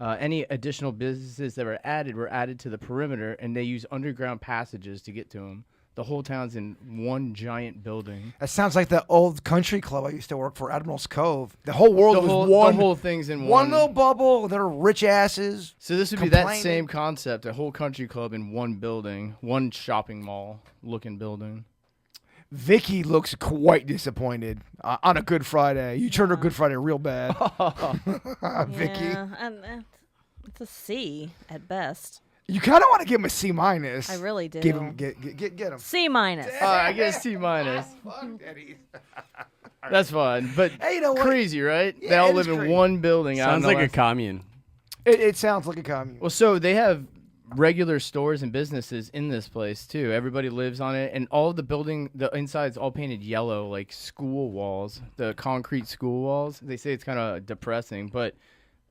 S3: Any additional businesses that were added to the perimeter, and they use underground passages to get to them. The whole town's in one giant building.
S1: That sounds like the old country club I used to work for, Admiral's Cove. The whole world was one.
S3: The whole thing's in
S1: one little bubble. They're rich asses.
S3: So this would be that same concept, a whole country club in one building, one shopping mall looking building.
S1: Vicky looks quite disappointed on a Good Friday. You turned her Good Friday real bad. Vicky.
S5: Yeah, and it's a C at best.
S1: You kind of want to give him a C minus.
S5: I really do.
S1: Give him, get him.
S5: C minus.
S3: I guess C minus.
S1: Fuck, Denny's.
S3: That's fun, but
S1: Hey, you know what?
S3: crazy, right?
S1: Yeah,
S3: They all
S1: it
S3: live
S1: is
S3: in
S1: crazy.
S3: one building. out
S4: Sounds
S3: in
S4: like a
S3: Alaska.
S4: commune.
S1: It sounds like a commune.
S3: Well, so they have regular stores and businesses in this place too. Everybody lives on it, and all of the inside's all painted yellow, like school walls, the concrete school walls. They say it's kind of depressing, but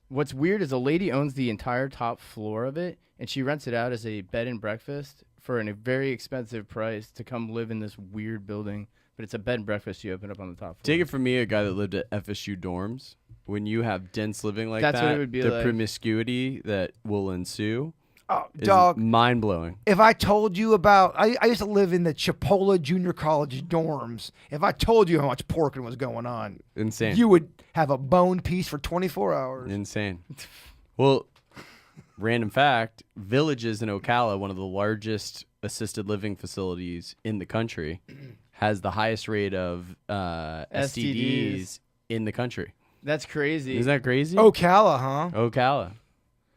S3: what's weird is a lady owns the entire top floor of it, and she rents it out as a bed and breakfast for a very expensive price to come live in this weird building. But it's a bed and breakfast you open up on the top floor.
S4: Take it from me, a guy that lived at FSU dorms. When you have dense living like
S3: That's
S4: that,
S3: what it would be
S4: the
S3: like.
S4: promiscuity that will ensue
S1: Oh,
S4: is
S1: dog.
S4: mind-blowing.
S1: If I told you about, I used to live in the Chipola Junior College dorms. If I told you how much porking was going on,
S4: Insane.
S1: you would have a bone piece for 24 hours.
S4: Insane. Well, random fact, Villages in Ocala, one of the largest assisted living facilities in the country, has the highest rate of STDs in the country.
S3: That's crazy.
S4: Isn't that crazy?
S1: Ocala, huh?
S4: Ocala.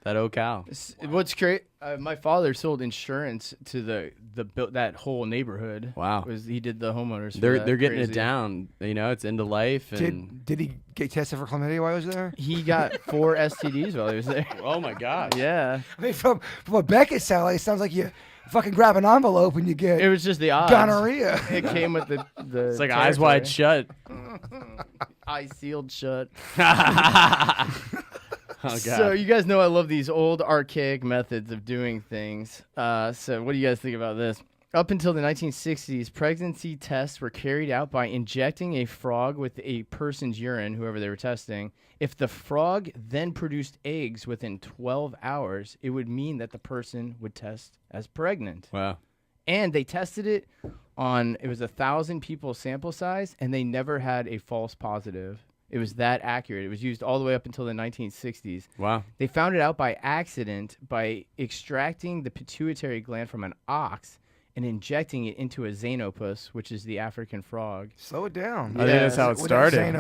S4: That Ocala.
S3: What's great? My father sold insurance to that whole neighborhood.
S4: Wow.
S3: He did the homeowners. for
S4: They're
S3: that.
S4: getting
S3: Crazy.
S4: it down. You know, it's into life. And
S1: Did he get tested for chlamydia while he was there?
S3: He got 4 STDs while he was there.
S4: oh my God.
S3: Yeah.
S1: I mean, from what Beckett sounded like, it sounds like you fucking grab an envelope and you get
S3: It was just the odds.
S1: gonorrhea.
S3: It came with the
S4: It's like eyes wide shut.
S3: Eyes sealed shut.
S4: Oh, God.
S3: So you guys know I love these old archaic methods of doing things. So what do you guys think about this? Up until the 1960s, pregnancy tests were carried out by injecting a frog with a person's urine, whoever they were testing. If the frog then produced eggs within 12 hours, it would mean that the person would test as pregnant.
S4: Wow.
S3: And they tested it on, it was 1,000 people sample size, and they never had a false positive. It was that accurate. It was used all the way up until the 1960s.
S4: Wow.
S3: They found it out by accident by extracting the pituitary gland from an ox and injecting it into a xenopus, which is the African frog.
S1: Slow it down.
S4: I think that's how it started.
S1: I didn't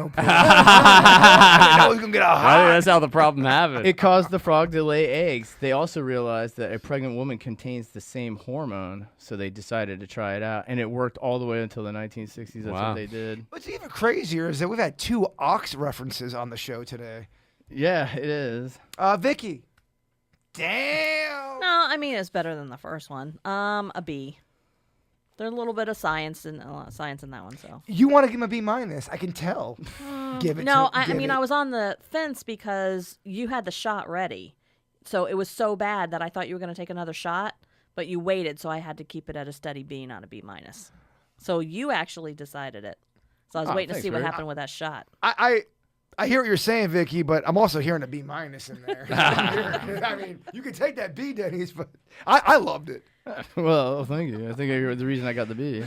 S1: know it was gonna get a
S4: I think
S1: hot.
S4: that's how the problem happened.
S3: It caused the frog to lay eggs. They also realized that a pregnant woman contains the same hormone, so they decided to try it out. And it worked all the way until the 1960s. That's
S4: Wow.
S3: what they did.
S1: What's even crazier is that we've had 2 ox references on the show today.
S3: Yeah, it is.
S1: Vicky. Damn.
S5: No, I mean it's better than the first one. A B. There's a little bit of science in that one, so.
S1: You want to give him a B-? I can tell. Give it
S5: No,
S1: to
S5: I mean
S1: it.
S5: I was on the fence because you had the shot ready, so it was so bad that I thought you were going to take another shot, but you waited, so I had to keep it at a steady B, not a B-. So you actually decided it. So I was waiting to see what happened with that shot.
S1: I hear what you're saying, Vicky, but I'm also hearing a B- in there. I mean, you can take that B, Denny's, but I loved it.
S3: Well, thank you. I think you're the reason I got the B.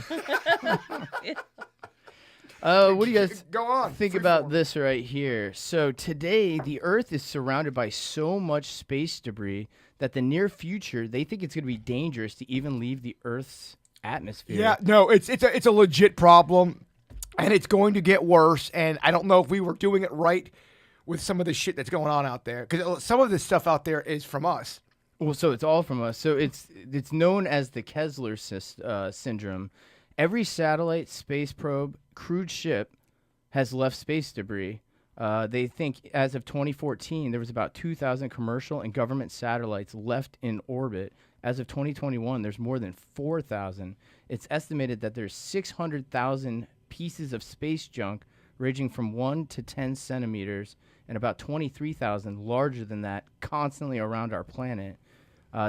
S3: What do you guys
S1: Go on.
S3: think
S1: Free
S3: about
S1: form.
S3: this right here? So today, the Earth is surrounded by so much space debris that the near future, they think it's going to be dangerous to even leave the Earth's atmosphere.
S1: Yeah, no, it's a legit problem, and it's going to get worse. And I don't know if we were doing it right with some of the shit that's going on out there, because some of this stuff out there is from us.
S3: Well, so it's all from us. So it's known as the Kessler Syndrome. Every satellite, space probe, crewed ship has left space debris. They think as of 2014, there was about 2,000 commercial and government satellites left in orbit. As of 2021, there's more than 4,000. It's estimated that there's 600,000 pieces of space junk ranging from 1 to 10 centimeters and about 23,000 larger than that constantly around our planet.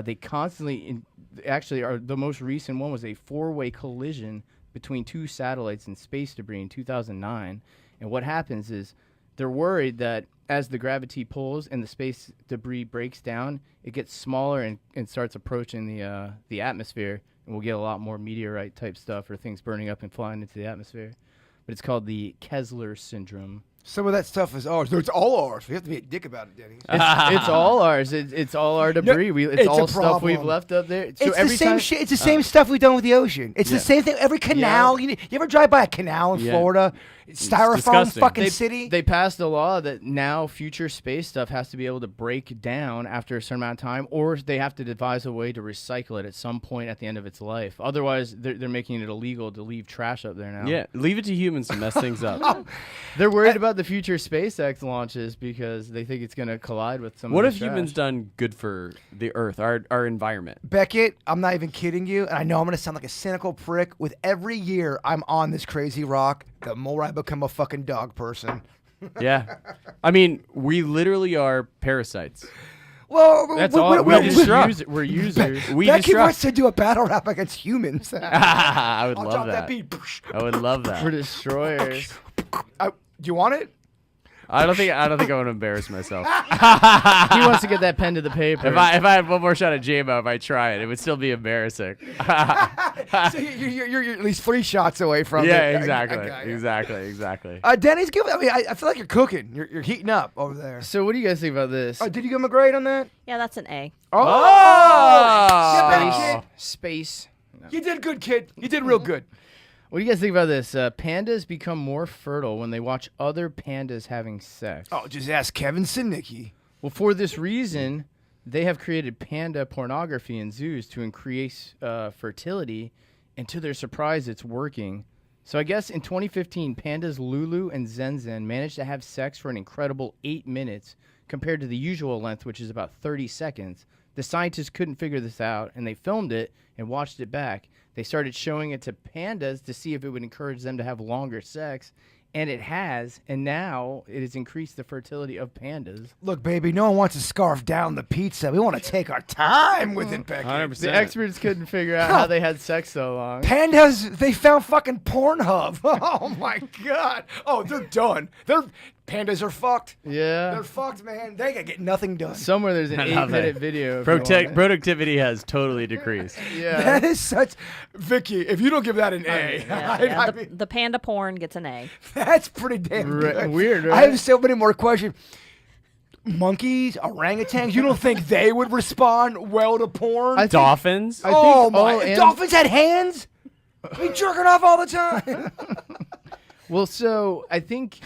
S3: They constantly, the most recent one was a 4-way collision between 2 satellites and space debris in 2009. And what happens is they're worried that as the gravity pulls and the space debris breaks down, it gets smaller and starts approaching the atmosphere, and we'll get a lot more meteorite type stuff or things burning up and flying into the atmosphere. But it's called the Kessler Syndrome.
S1: Some of that stuff is ours. No, it's all ours. We have to be a dick about it, Denny.
S3: It's all ours. It's all our debris. It's
S1: it's a
S3: all stuff we've
S1: problem.
S3: left up there. So
S1: It's the
S3: every
S1: same
S3: time,
S1: shit. It's the same stuff we've done with the ocean. It's the same thing. Every canal. You ever drive by a canal in
S4: Yeah.
S1: Florida? Styrofoam
S4: disgusting.
S1: fucking city.
S3: They passed a law that now future space stuff has to be able to break down after a certain amount of time, or they have to devise a way to recycle it at some point at the end of its life. Otherwise, they're making it illegal to leave trash up there now.
S4: Yeah, leave it to humans to mess things up.
S3: They're worried about the future SpaceX launches because they think it's going to collide with some
S4: What
S3: of
S4: have
S3: the
S4: humans
S3: trash.
S4: done good for the Earth, our environment?
S1: Beckett, I'm not even kidding you, and I know I'm going to sound like a cynical prick. With every year I'm on this crazy rock, the more I become a fucking dog person.
S4: Yeah. I mean, we literally are parasites.
S1: Well,
S3: That's all. We're users.
S4: We
S1: Becky
S4: destruct.
S1: wants to do a battle rap against humans.
S4: I would
S1: I'll
S4: love
S1: drop
S4: that.
S1: that beat.
S4: I would love that.
S3: We're destroyers.
S1: Do you want it?
S4: I don't think I want to embarrass myself.
S3: He wants to get that pen to the paper.
S4: If I had one more shot at JMO, if I try it, it would still be embarrassing.
S1: So you're at least 3 shots away from it.
S4: Yeah,
S1: I
S4: exactly,
S1: got you.
S4: exactly.
S1: Denny's good. I mean, I feel like you're cooking. You're heating up over there.
S3: So what do you guys think about this?
S1: Did you give him a grade on that?
S5: Yeah, that's an A.
S1: Oh! Get back,
S3: Space.
S1: kid. You did good, kid. You did real good.
S3: What do you guys think about this? Pandas become more fertile when they watch other pandas having sex.
S1: Oh, just ask Kevin Sinicki.
S3: Well, for this reason, they have created panda pornography in zoos to increase fertility, and to their surprise, it's working. So I guess in 2015, pandas Lulu and Zenzen managed to have sex for an incredible 8 minutes compared to the usual length, which is about 30 seconds. the scientists couldn't figure this out, and they filmed it and watched it back. They started showing it to pandas to see if it would encourage them to have longer sex. And it has, and now it has increased the fertility of pandas.
S1: Look, baby, no one wants to scarf down the pizza. We want to take our time with it, Becky.
S4: 100%.
S3: The experts couldn't figure out how they had sex so long.
S1: Pandas, they found fucking Pornhub. Oh, my God. Oh, they're done. Pandas are fucked.
S3: Yeah.
S1: They're fucked, man. They can get nothing done.
S3: Somewhere there's an 8-minute video.
S4: Productivity has totally decreased.
S3: Yeah.
S1: That is such... Vicky, if you don't give that an A,
S5: Yeah. The panda porn gets an A.
S1: that's pretty damn good.
S3: Weird, right?
S1: I have so many more questions. Monkeys, orangutans, you don't think they would respond well to porn?
S4: Dolphins?
S1: Dolphins had hands? They jerking off all the time.
S3: Well, so I think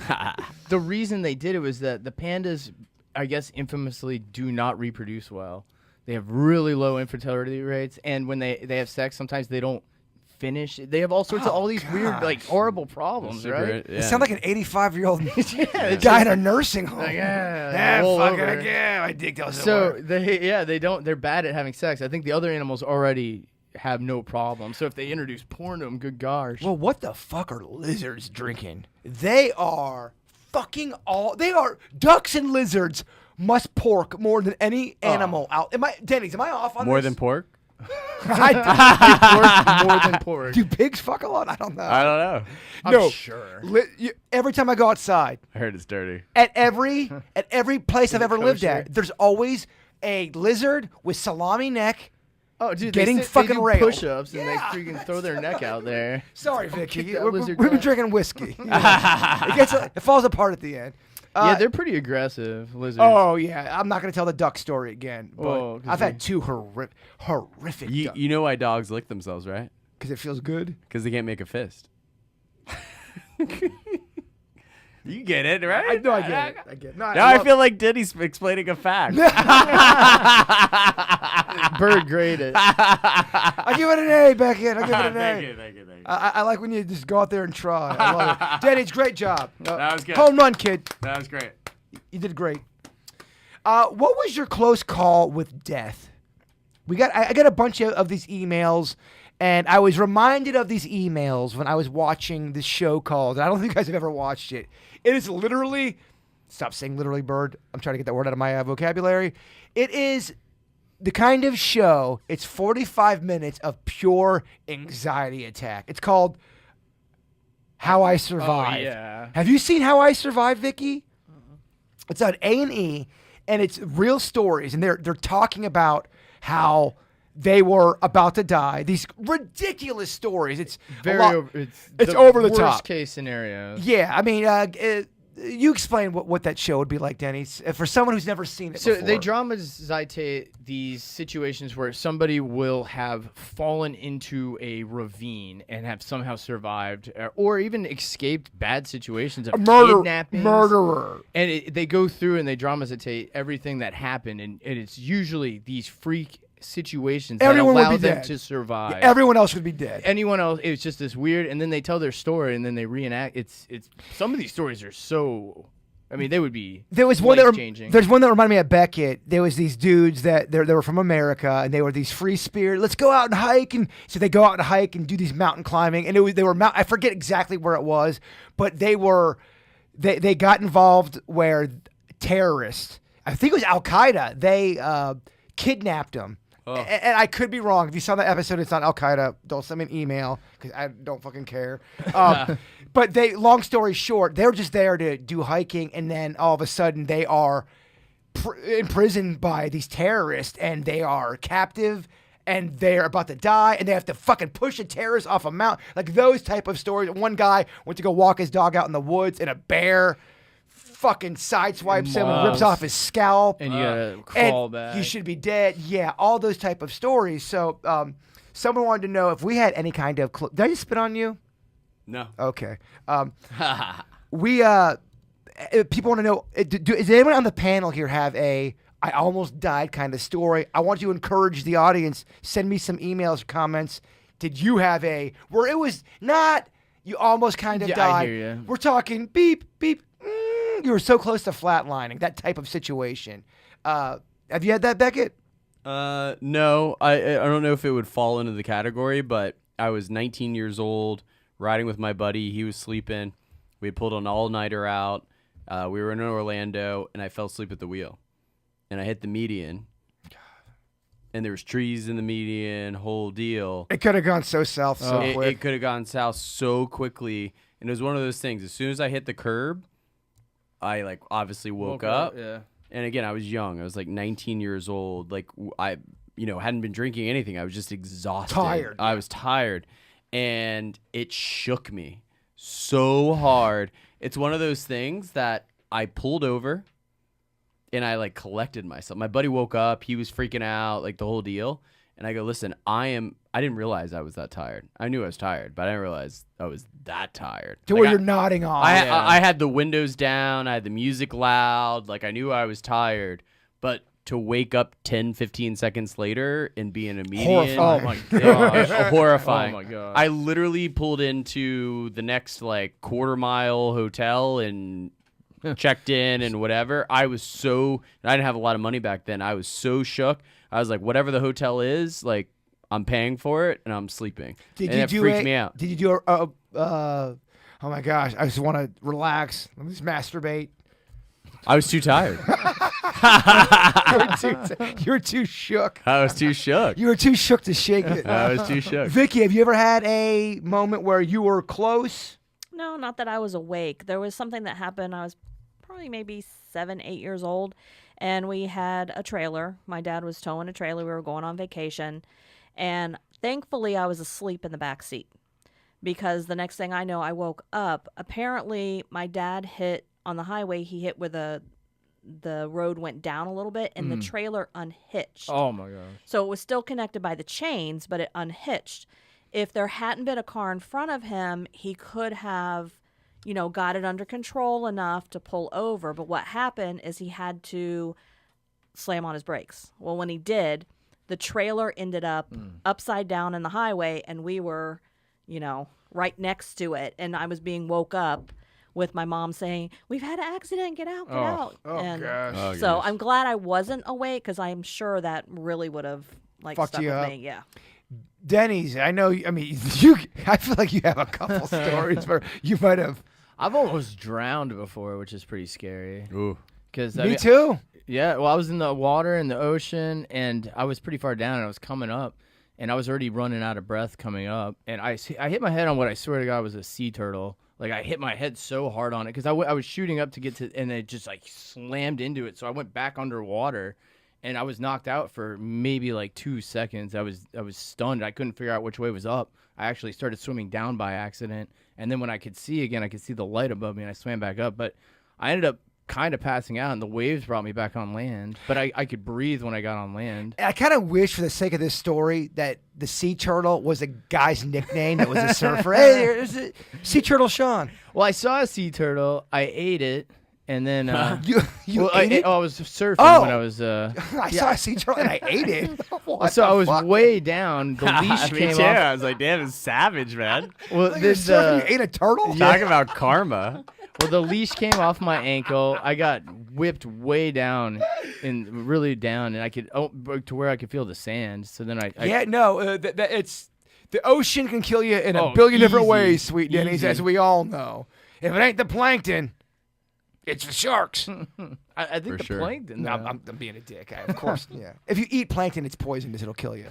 S3: the reason they did it was that the pandas, I guess, infamously do not reproduce well. They have really low infertility rates, and when they have sex, sometimes they don't finish. They have all sorts of all these weird, like, horrible problems, right?
S1: You sound like an 85-year-old guy in a nursing home.
S3: Like,
S1: I dig those.
S3: So they're bad at having sex. I think the other animals already have no problem. So if they introduce porn to them, good gosh.
S1: Well, what the fuck are lizards drinking? They are ducks and lizards must pork more than any animal out. Am I off on
S4: More
S1: this?
S4: than pork?
S3: More than pork.
S1: Do pigs fuck a lot? I don't know.
S4: I don't know.
S1: No.
S3: I'm sure.
S1: Every time I go outside,
S4: I heard it's dirty.
S1: at every place I've ever lived
S3: kosher?
S1: at, there's always a lizard with salami neck.
S3: Oh, dude,
S1: Getting fucking
S3: they do
S1: railed.
S3: push-ups and they freaking throw their neck out there.
S1: Sorry, Vicky.
S3: Kick that
S1: We've
S3: lizard
S1: been
S3: going.
S1: drinking whiskey. It falls apart at the end.
S3: Yeah, they're pretty aggressive lizards.
S1: Oh, yeah. I'm not going to tell the duck story again. But
S3: Oh, 'cause
S1: I've had two horrific ducks.
S4: You know why dogs lick themselves, right?
S1: Because it feels good.
S4: Because they can't make a fist. You get it, right?
S1: I get it. No,
S4: Now I feel like Denny's explaining a fact.
S3: Bird graded.
S1: I give it an A, Beckett. I give it an A.
S4: Thank you.
S1: I like when you just go out there and try. I love it. Denny, great job.
S4: That was good.
S1: Home run, kid.
S4: That was great.
S1: You did great. What was your close call with death? I got a bunch of these emails, and I was reminded of these emails when I was watching this show called, and I don't think you guys have ever watched it. It is literally, stop saying literally, bird. I'm trying to get that word out of my vocabulary. It is the kind of show, it's 45 minutes of pure anxiety attack. It's called How I Survived.
S3: Oh, yeah.
S1: Have you seen How I Survived, Vicky? It's on A&E, and it's real stories, and they're talking about how they were about to die. These ridiculous stories. It's
S3: It's
S1: over the
S3: worst
S1: top.
S3: case scenario.
S1: Yeah, I mean, you explain what that show would be like, Denny, for someone who's never seen it
S3: So
S1: before.
S3: they dramatize these situations where somebody will have fallen into a ravine and have somehow survived, or even escaped bad situations of kidnapping,
S1: murderer.
S3: And they go through and they dramatize everything that happened, and it's usually these freak situations
S1: Everyone
S3: that
S1: would
S3: allow
S1: be
S3: them
S1: dead.
S3: to survive.
S1: Yeah, everyone else would be dead.
S3: Anyone else, it's just this weird, and then they tell their story and then they reenact. It's some of these stories are so. I mean, they would be.
S1: There was one that
S3: changing.
S1: there's one that reminded me of Beckett. There was these dudes that they were from America, and they were these free spirit. Let's go out and hike, and so they go out and hike and do these mountain climbing, and they were I forget exactly where it was, but they got involved where terrorists, I think it was Al Qaeda, they kidnapped them. Oh. And I could be wrong. If you saw that episode, it's on Al Qaeda. Don't send me an email because I don't fucking care. But long story short, they were just there to do hiking, and then all of a sudden they are imprisoned by these terrorists, and they are captive, and they're about to die, and they have to fucking push a terrorist off a mountain. Like those type of stories. One guy went to go walk his dog out in the woods, and a bear fucking sideswipes him and rips off his scalp.
S3: And you gotta crawl back.
S1: He should be dead. Yeah, all those type of stories. So someone wanted to know if we had any kind of... did I just spit on you?
S4: No.
S1: Okay. People want to know, does anyone on the panel here have a I almost died kind of story? I want you to encourage the audience. Send me some emails or comments. Did you have where it was not you almost kind of died?
S3: I hear you.
S1: We're talking beep, beep. You were so close to flatlining, that type of situation. Have you had that, Beckett?
S4: No, I don't know if it would fall into the category, but I was 19 years old, riding with my buddy. He was sleeping. We had pulled an all-nighter out. We were in Orlando, and I fell asleep at the wheel. And I hit the median. And there was trees in the median, whole deal.
S1: It could have gone so south so quick.
S4: It could have gone south so quickly. And it was one of those things. As soon as I hit the curb, I obviously woke up.
S3: Yeah.
S4: And again, I was young. I was 19 years old. I hadn't been drinking anything. I was just exhausted.
S1: Tired.
S4: I was tired. And it shook me so hard. It's one of those things that I pulled over and I collected myself. My buddy woke up. He was freaking out, the whole deal. And I go, listen, I didn't realize I was that tired. I knew I was tired, but I didn't realize I was that tired.
S1: To where you're nodding off.
S4: I had the windows down. I had the music loud. I knew I was tired. But to wake up 10, 15 seconds later and be in a median.
S1: Horrifying.
S3: Oh, my gosh.
S4: Horrifying.
S3: Oh, my God.
S4: I literally pulled into the next, quarter-mile hotel and checked in and whatever. I didn't have a lot of money back then. I was so shook. I was like, whatever the hotel is, I'm paying for it and I'm sleeping. It freaked me out.
S1: Did you do oh my gosh, I just want to relax. Let me just masturbate.
S4: I was too tired.
S1: You were too shook.
S4: I was too shook.
S1: You were too shook to shake it.
S4: I was too shook.
S1: Vicky, have you ever had a moment where you were close?
S5: No, not that I was awake. There was something that happened. I was probably maybe 7, 8 years old, and we had a trailer. My dad was towing a trailer. We were going on vacation, and thankfully I was asleep in the back seat because the next thing I know, I woke up. Apparently, my dad hit on the highway. He hit where the road went down a little bit, and the trailer unhitched.
S3: Oh, my gosh.
S5: So it was still connected by the chains, but it unhitched. If there hadn't been a car in front of him, he could have, got it under control enough to pull over. But what happened is he had to slam on his brakes. Well, when he did, the trailer ended up upside down in the highway, and we were, right next to it. And I was being woke up with my mom saying, "We've had an accident, get out, get out."
S1: Oh,
S5: and
S1: gosh.
S4: Oh,
S5: so
S4: goodness.
S5: I'm glad I wasn't awake because I'm sure that really would have
S1: Fucked
S5: stuck
S1: you
S5: with
S1: up.
S5: me. Yeah.
S1: Denny's, I know, I feel like you have a couple stories where you might have.
S3: I've almost drowned before, which is pretty scary.
S4: Ooh.
S3: Cause,
S1: Me too.
S3: Yeah, well, I was in the water in the ocean, and I was pretty far down, and I was coming up, and I was already running out of breath coming up, and I hit my head on what I swear to God was a sea turtle. I hit my head so hard on it because I was shooting up to get to, and it just slammed into it. So I went back underwater, and I was knocked out for maybe 2 seconds. I was stunned. I couldn't figure out which way was up. I actually started swimming down by accident, and then when I could see again, I could see the light above me, and I swam back up. But I ended up kind of passing out, and the waves brought me back on land. But I could breathe when I got on land.
S1: I kind of wish, for the sake of this story, that the sea turtle was a guy's nickname that was a surfer. Hey, there's a sea turtle Sean.
S3: Well, I saw a sea turtle. I ate it, and then
S1: You ate it?
S3: I was surfing when I was.
S1: I saw a sea turtle and I ate it.
S3: So I was way down. The leash
S4: Me
S3: came
S4: too.
S3: off.
S4: I was like, damn, it's savage, man.
S3: Well,
S1: Like you're
S3: this,
S1: surfing, you ate a turtle?
S4: Talk about karma.
S3: well, the leash came off my ankle. I got whipped way down, and really down, and I could to where I could feel the sand. So then
S1: it's the ocean can kill you in a
S3: Oh,
S1: billion different
S3: easy.
S1: ways, sweet Denny's,
S3: Easy.
S1: as we all know. If it ain't the plankton, it's the sharks.
S3: I think
S4: For
S3: the
S4: sure.
S3: plankton.
S1: No,
S3: though.
S1: I'm being a dick. Of course, yeah. If you eat plankton, it's poisonous. It'll kill you.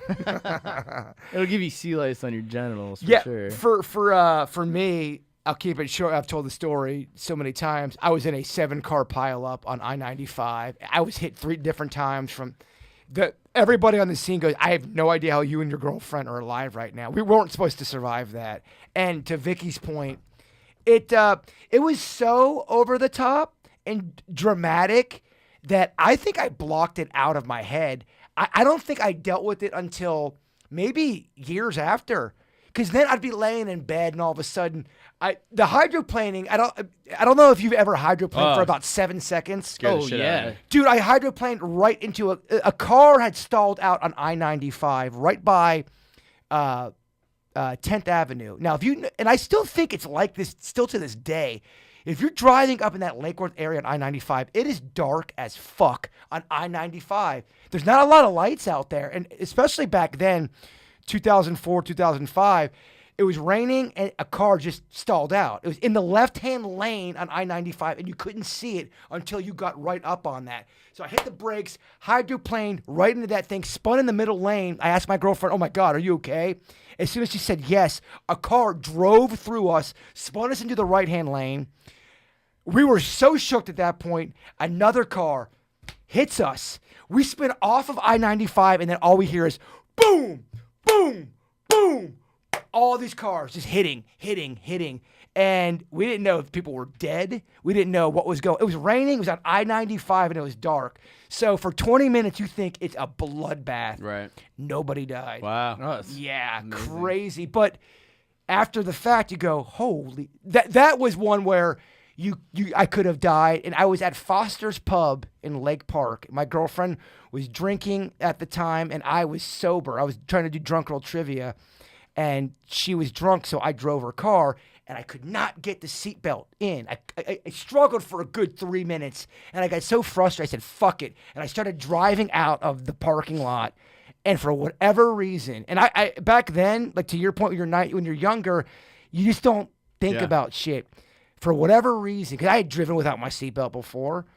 S3: It'll give you sea lice on your genitals for sure.
S1: For me, I'll keep it short. I've told the story so many times. I was in a 7-car pileup on I-95. I was hit 3 different times from everybody on the scene goes, "I have no idea how you and your girlfriend are alive right now. We weren't supposed to survive that." And to Vicky's point, it was so over the top and dramatic that I think I blocked it out of my head. I don't think I dealt with it until maybe years after. Because then I'd be laying in bed and all of a sudden, the hydroplaning, I don't know if you've ever hydroplaned for about 7 seconds.
S4: Scared the shit out of me.
S1: Dude, I hydroplaned right into a car had stalled out on I-95 right by 10th Avenue. Now, and I still think it's like this still to this day. If you're driving up in that Lake Worth area on I-95, it is dark as fuck on I-95. There's not a lot of lights out there, and especially back then, 2004, 2005, it was raining and a car just stalled out. It was in the left-hand lane on I-95, and you couldn't see it until you got right up on that. So I hit the brakes, hydroplaned right into that thing, spun in the middle lane. I asked my girlfriend, "Oh my God, are you okay?" As soon as she said yes, a car drove through us, spun us into the right-hand lane. We were so shook at that point. Another car hits us. We spin off of I-95, and then all we hear is boom, boom, boom. All these cars just hitting. And we didn't know if people were dead. We didn't know what was going on. It was raining. It was on I-95, and it was dark. So for 20 minutes, you think it's a bloodbath.
S4: Right.
S1: Nobody died.
S4: Wow.
S1: Yeah, amazing. Crazy. But after the fact, you go, holy. That was one where I could have died. And I was at Foster's Pub in Lake Park. My girlfriend was drinking at the time, and I was sober. I was trying to do drunk girl trivia. And she was drunk, so I drove her car, and I could not get the seatbelt in. I struggled for a good 3 minutes, and I got so frustrated, I said, fuck it. And I started driving out of the parking lot, and for whatever reason, and I back then, like to your point, when you're younger, you just don't think about shit. For whatever reason, because I had driven without my seatbelt before,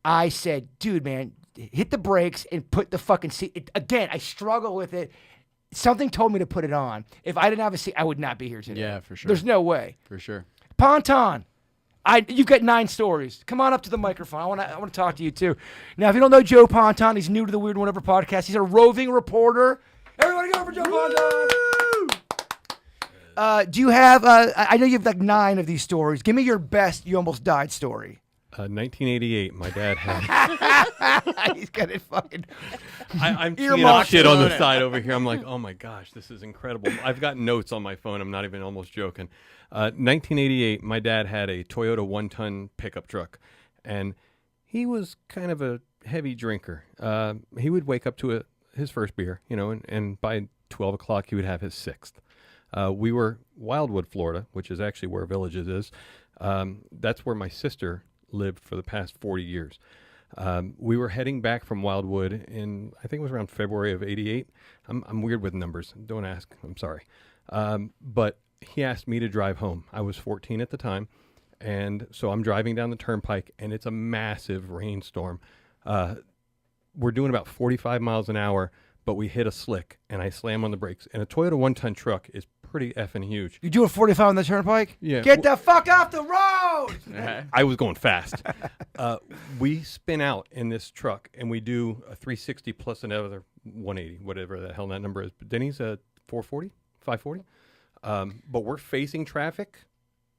S1: I said, dude, man, hit the brakes and put the fucking seat. Again, I struggle with it. Something told me to put it on. If I didn't have a seat, I would not be here today.
S4: Yeah, for sure.
S1: There's no way.
S4: For sure.
S1: Ponton, you've got 9 stories. Come on up to the microphone. I want to talk to you too. Now, if you don't know Joe Ponton, he's new to the Weird Whatever podcast. He's a roving reporter. Everybody go for Joe Ponton. Do you have? I know you have like 9 of these stories. Give me your best. You almost died story.
S6: 1988, my dad had.
S1: He's got it fucking.
S6: I'm seeing up shit on the side over here. I'm like, oh my gosh, this is incredible. I've got notes on my phone. I'm not even almost joking. 1988, my dad had a Toyota 1-ton pickup truck, and he was kind of a heavy drinker. He would wake up to his first beer, and by 12 o'clock he would have his 6th. We were Wildwood, Florida, which is actually where Villages is. That's where my sister lived for the past 40 years. We were heading back from Wildwood in, I think it was around February of 88. I'm weird with numbers. Don't ask. I'm sorry. But he asked me to drive home. I was 14 at the time. And so I'm driving down the turnpike, and it's a massive rainstorm. We're doing about 45 miles an hour, but we hit a slick, and I slam on the brakes. And a Toyota 1-ton truck is pretty effing huge.
S1: You doing 45 on the turnpike?
S6: Yeah.
S1: Get the fuck off the road!
S6: I was going fast. We spin out in this truck, and we do a 360 plus another 180, whatever the hell that number is. But Denny's a 440, 540. But we're facing traffic,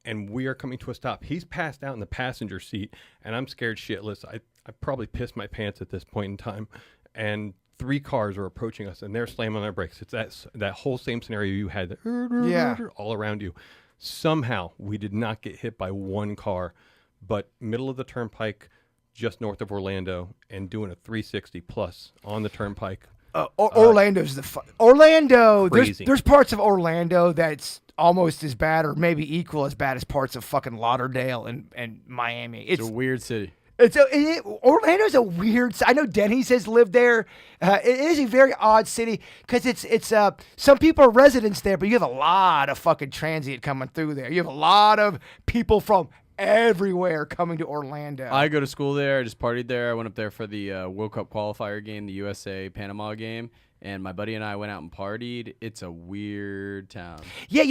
S6: and we are coming to a stop. He's passed out in the passenger seat, and I'm scared shitless. I probably pissed my pants at this point in time, and 3 cars are approaching us, and they're slamming on their brakes. It's that whole same scenario you had, all around you. Somehow, we did not get hit by 1 car, but middle of the turnpike, just north of Orlando, and doing a 360 plus on the turnpike.
S1: Orlando's Orlando.
S6: Crazy.
S1: There's parts of Orlando that's almost as bad, or maybe equal as bad as parts of fucking Lauderdale and Miami.
S4: It's a weird city.
S1: Orlando's a weird. I know Denny has lived there. It is a very odd city because it's some people are residents there, but you have a lot of fucking transient coming through there. You have a lot of people from everywhere coming to Orlando.
S4: I go to school there. I just partied there. I went up there for the World Cup qualifier game, the USA-Panama game. And my buddy and I went out and partied. It's a weird town.
S1: Yeah,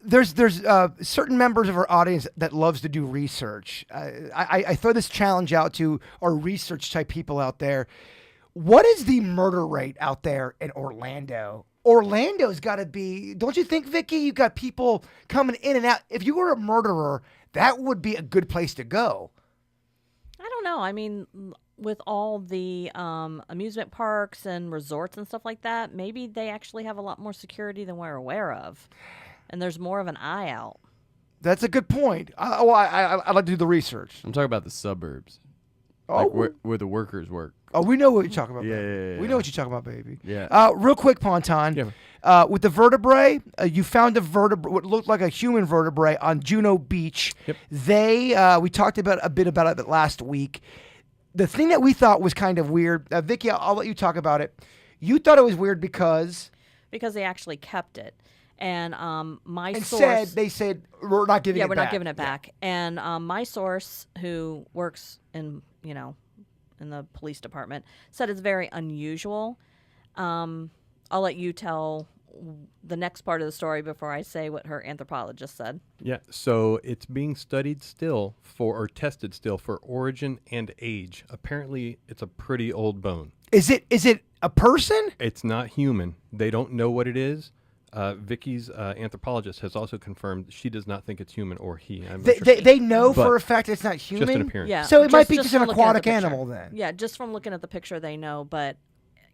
S1: there's certain members of our audience that loves to do research. I throw this challenge out to our research type people out there. What is the murder rate out there in Orlando? Orlando's got to be, don't you think, Vicky? You got people coming in and out. If you were a murderer, that would be a good place to go.
S5: I don't know. I mean, with all the amusement parks and resorts and stuff like that, maybe they actually have a lot more security than we're aware of. And there's more of an eye out.
S1: That's a good point. I'd like to do the research.
S4: I'm talking about the suburbs.
S1: Oh,
S4: Like where the workers work.
S1: Oh, we know what you're talking about.
S4: Yeah,
S1: baby.
S4: yeah, yeah,
S1: We know what you're talking about, baby.
S4: Yeah.
S1: Real quick, Ponton. With the vertebrae, you found what looked like a human vertebrae on Juno Beach.
S6: Yep.
S1: We talked a bit about it last week. The thing that we thought was kind of weird, Vicky, I'll let you talk about it. You thought it was weird because
S5: they actually kept it, and my source
S1: they said we're not giving it back.
S5: Yeah, we're not giving it back. And my source, who works in the police department, said it's very unusual. I'll let you tell the next part of the story before I say what her anthropologist said.
S6: Yeah, so it's being studied still or tested still for origin and age. Apparently, it's a pretty old bone.
S1: Is it a person?
S6: It's not human. They don't know what it is. Vicky's anthropologist has also confirmed she does not think it's human or he.
S1: They know for a fact it's not human?
S6: Just an appearance.
S5: Yeah.
S1: So it might be just an
S5: from looking at
S1: aquatic
S5: the picture.
S1: animal then.
S5: Yeah, just from looking at the picture they know, but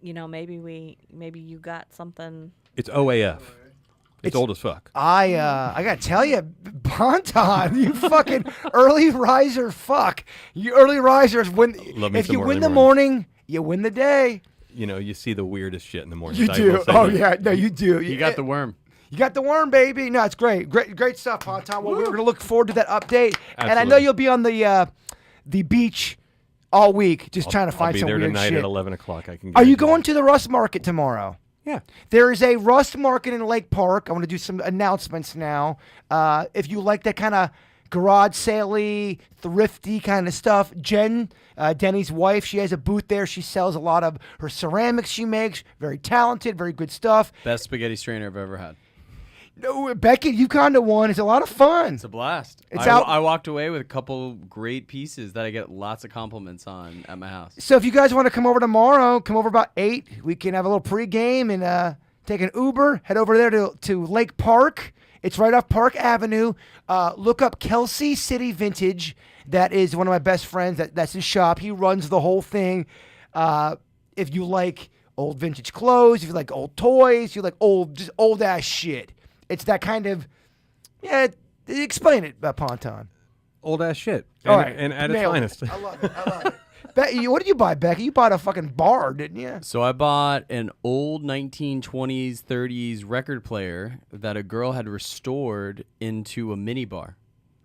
S5: maybe you got something.
S6: It's OAF. It's old as fuck.
S1: I gotta tell you, Ponton, you fucking early riser fuck. You early risers win.
S6: Love me
S1: If
S6: some
S1: you win
S6: early
S1: the
S6: mornings.
S1: morning, you win the day.
S6: You see the weirdest shit in the morning.
S1: You do. Oh yeah, no, you do.
S4: You got the worm.
S1: You got the worm, baby. No, it's great, great stuff, Ponton. Well, we're gonna look forward to that update, and I know
S6: Absolutely.
S1: you'll be on the beach all week, just trying to find
S6: I'll
S1: some
S6: be there
S1: weird
S6: tonight
S1: shit.
S6: at 11 o'clock. I can.
S1: Are you
S6: guarantee
S1: going
S6: that.
S1: to the Rust Market tomorrow?
S6: Yeah.
S1: There is a Rust Market in Lake Park. I want to do some announcements now. If you like that kind of garage sale-y, thrifty kind of stuff, Jen, Denny's wife, she has a booth there. She sells a lot of her ceramics she makes. Very talented, very good stuff.
S4: Best spaghetti strainer I've ever had.
S1: No, Becky, you've gone to one. It's a lot of fun.
S4: It's a blast.
S1: It's
S4: I,
S1: out-
S4: I walked away with a couple great pieces that I get lots of compliments on at my house.
S1: So if you guys want to come over tomorrow, come over about 8. We can have a little pregame and take an Uber. Head over there to Lake Park. It's right off Park Avenue. Look up Kelsey City Vintage. That is one of my best friends. That's his shop. He runs the whole thing. If you like old vintage clothes, if you like old toys, you like just old ass shit. It's that kind of, explain it, Ponton.
S6: Old ass shit.
S1: All right.
S6: And at its
S1: Nailed it.
S6: finest.
S1: I love it. Becky, what did you buy, Becky? You bought a fucking bar, didn't you?
S4: So I bought an old 1920s, 30s record player that a girl had restored into a mini bar.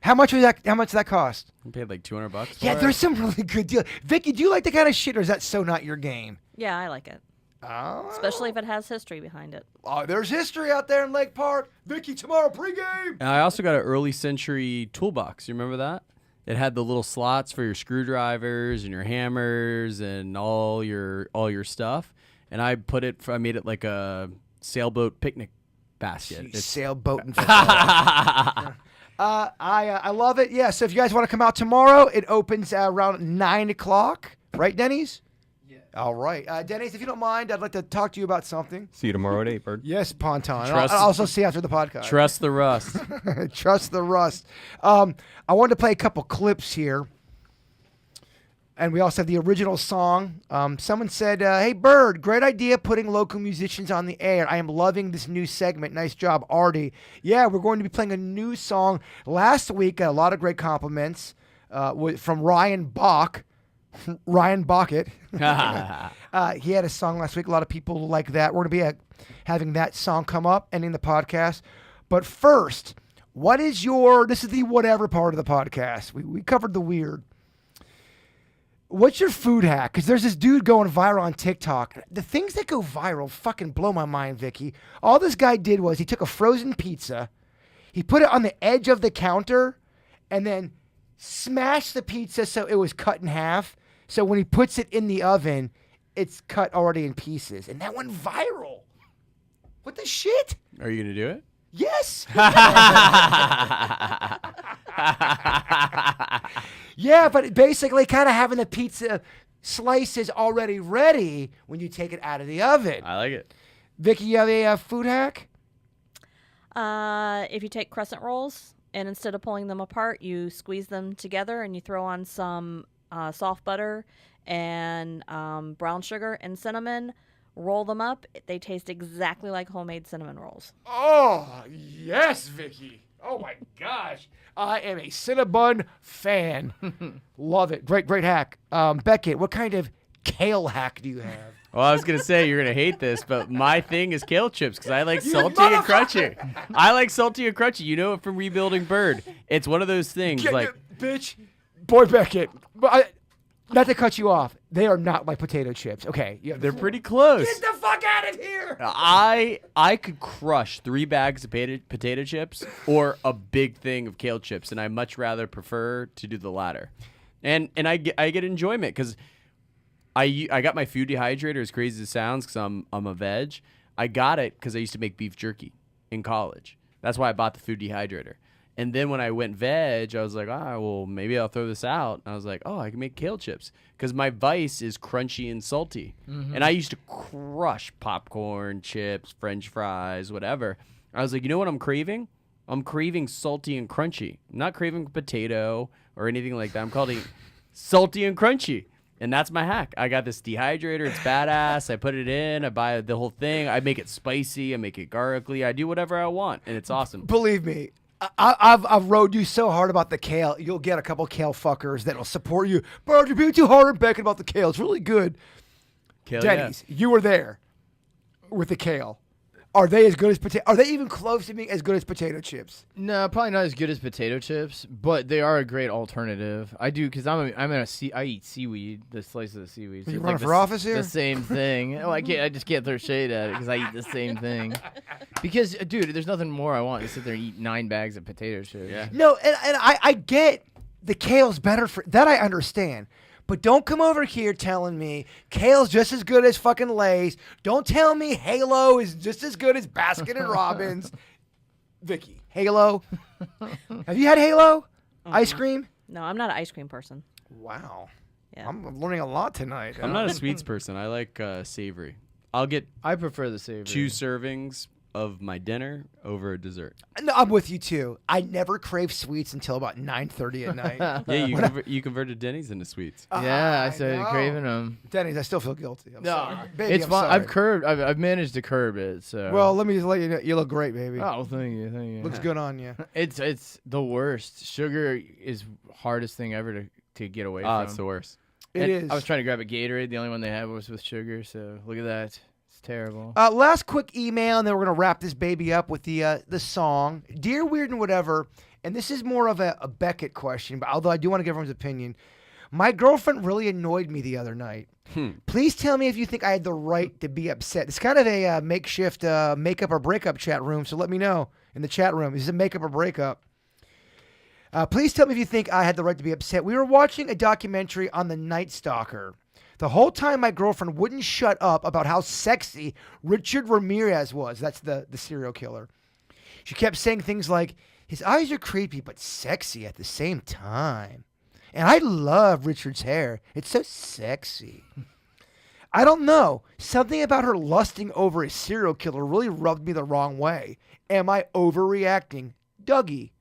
S1: How much was that? How much did that cost?
S4: I paid like $200 for
S1: Yeah,
S4: it.
S1: there's some really good deals. Vicky, do you like that kind of shit, or is that so not your game?
S5: Yeah, I like it,
S1: Oh,
S5: especially if it has history behind it.
S1: there's history out there in Lake Park. Vicky, tomorrow pregame.
S4: And I also got an early century toolbox. You remember that? It had the little slots for your screwdrivers and your hammers and all your stuff. And I made it like a sailboat picnic basket.
S1: Sailboat and I love it. Yeah, so if you guys want to come out tomorrow, it opens around 9 o'clock. Right, Denny's? Yeah. All right. Denny's, if you don't mind, I'd like to talk to you about something.
S6: See you tomorrow at 8, Bird.
S1: Yes, Ponton.
S4: Trust-
S1: I'll also see you after the podcast.
S4: Trust the rust.
S1: Trust the rust. I wanted to play a couple clips here. And we also have the original song. Someone said, hey, Bird, great idea putting local musicians on the air. I am loving this new segment. Nice job, Artie. Yeah, we're going to be playing a new song. Last week, got a lot of great compliments from Ryan Bach. Ryan Bachett. He had a song last week. A lot of people like that. We're going to be having that song come up, ending the podcast. But first, this is the whatever part of the podcast. We covered the weird. What's your food hack? Because there's this dude going viral on TikTok. The things that go viral fucking blow my mind, Vicky. All this guy did was he took a frozen pizza, he put it on the edge of the counter, and then smashed the pizza so it was cut in half. So when he puts it in the oven, it's cut already in pieces. And that went viral. What the shit?
S4: Are you going to do it?
S1: Yes. Yeah, but basically kind of having the pizza slices already ready when you take it out of the oven.
S4: I like it.
S1: Vicky, you have a food hack?
S5: If you take crescent rolls and instead of pulling them apart, you squeeze them together and you throw on some soft butter and brown sugar and cinnamon. Roll them up. They taste exactly like homemade cinnamon rolls.
S1: Oh, yes, Vicky. Oh my gosh. I am a Cinnabon fan. Love it. Great hack. Beckett, what kind of kale hack do you have?
S4: Well, I was going to say you're going to hate this, but my thing is kale chips because I like salty and crunchy. I like salty and crunchy. You know it from Rebuilding Bird. It's one of those things
S1: Bitch. Boy Beckett. Not to cut you off. They are not like potato chips. Okay.
S4: They're pretty close.
S1: Get the fuck out of here.
S4: I could crush 3 bags of potato chips or a big thing of kale chips, and I much rather prefer to do the latter. And I get enjoyment because I got my food dehydrator, as crazy as it sounds, because I'm a veg. I got it because I used to make beef jerky in college. That's why I bought the food dehydrator. And then when I went veg, I was like, well, maybe I'll throw this out. And I was like, I can make kale chips because my vice is crunchy and salty. Mm-hmm. And I used to crush popcorn, chips, French fries, whatever. I was like, you know what I'm craving? I'm craving salty and crunchy. I'm not craving potato or anything like that. I'm calling it salty and crunchy. And that's my hack. I got this dehydrator. It's badass. I put it in. I buy the whole thing. I make it spicy. I make it garlicky. I do whatever I want. And it's awesome.
S1: Believe me. I've rode you so hard about the kale. You'll get a couple kale fuckers that'll support you. Bro, you're being too hard and Beckett about the kale. It's really good.
S4: Kale,
S1: Denny's, you were there with the kale. Are they as good as potato? Are they even close to being as good as potato chips?
S3: No, probably not as good as potato chips, but they are a great alternative. I do because I eat seaweed, the slice of the seaweed. So
S1: you
S3: it's
S1: running for office here?
S3: The same thing. I just can't throw shade at it because I eat the same thing. Because, dude, there's nothing more I want to sit there and eat 9 bags of potato chips.
S4: Yeah.
S1: No, and I get the kale's better for that. I understand. But don't come over here telling me kale's just as good as fucking Lay's. Don't tell me Halo is just as good as Baskin and Robbins. Vicky, Halo. Have you had Halo ice cream?
S5: No, I'm not an ice cream person.
S1: Wow.
S5: Yeah.
S1: I'm learning a lot tonight.
S4: I'm not a sweets person. I like savory. I prefer the savory. 2 servings of my dinner over a dessert.
S1: No, I'm with you too. I never crave sweets until about 9:30 at night.
S4: Yeah, you converted Denny's into sweets.
S3: Yeah, I started craving them.
S1: Denny's, I still feel guilty. I'm sorry. Baby,
S3: it's fine. I've managed to curb it. So.
S1: Well, let me just let you know. You look great, baby.
S3: Oh, thank you.
S1: Looks good on you.
S3: It's the worst. Sugar is hardest thing ever to get away from.
S4: Oh, it's the worst.
S1: It is.
S3: I was trying to grab a Gatorade. The only one they had was with sugar. So look at that. Terrible.
S1: Last quick email, and then we're going to wrap this baby up with the song. Dear Weird and Whatever, and this is more of a Beckett question, but although I do want to get everyone's opinion. My girlfriend really annoyed me the other night. Please tell me if you think I had the right to be upset. It's kind of a makeshift makeup or breakup chat room, so let me know in the chat room. Is it a makeup or breakup? Please tell me if you think I had the right to be upset. We were watching a documentary on the Night Stalker. The whole time my girlfriend wouldn't shut up about how sexy Richard Ramirez was. That's the serial killer. She kept saying things like, his eyes are creepy but sexy at the same time. And I love Richard's hair. It's so sexy. I don't know. Something about her lusting over a serial killer really rubbed me the wrong way. Am I overreacting? Dougie.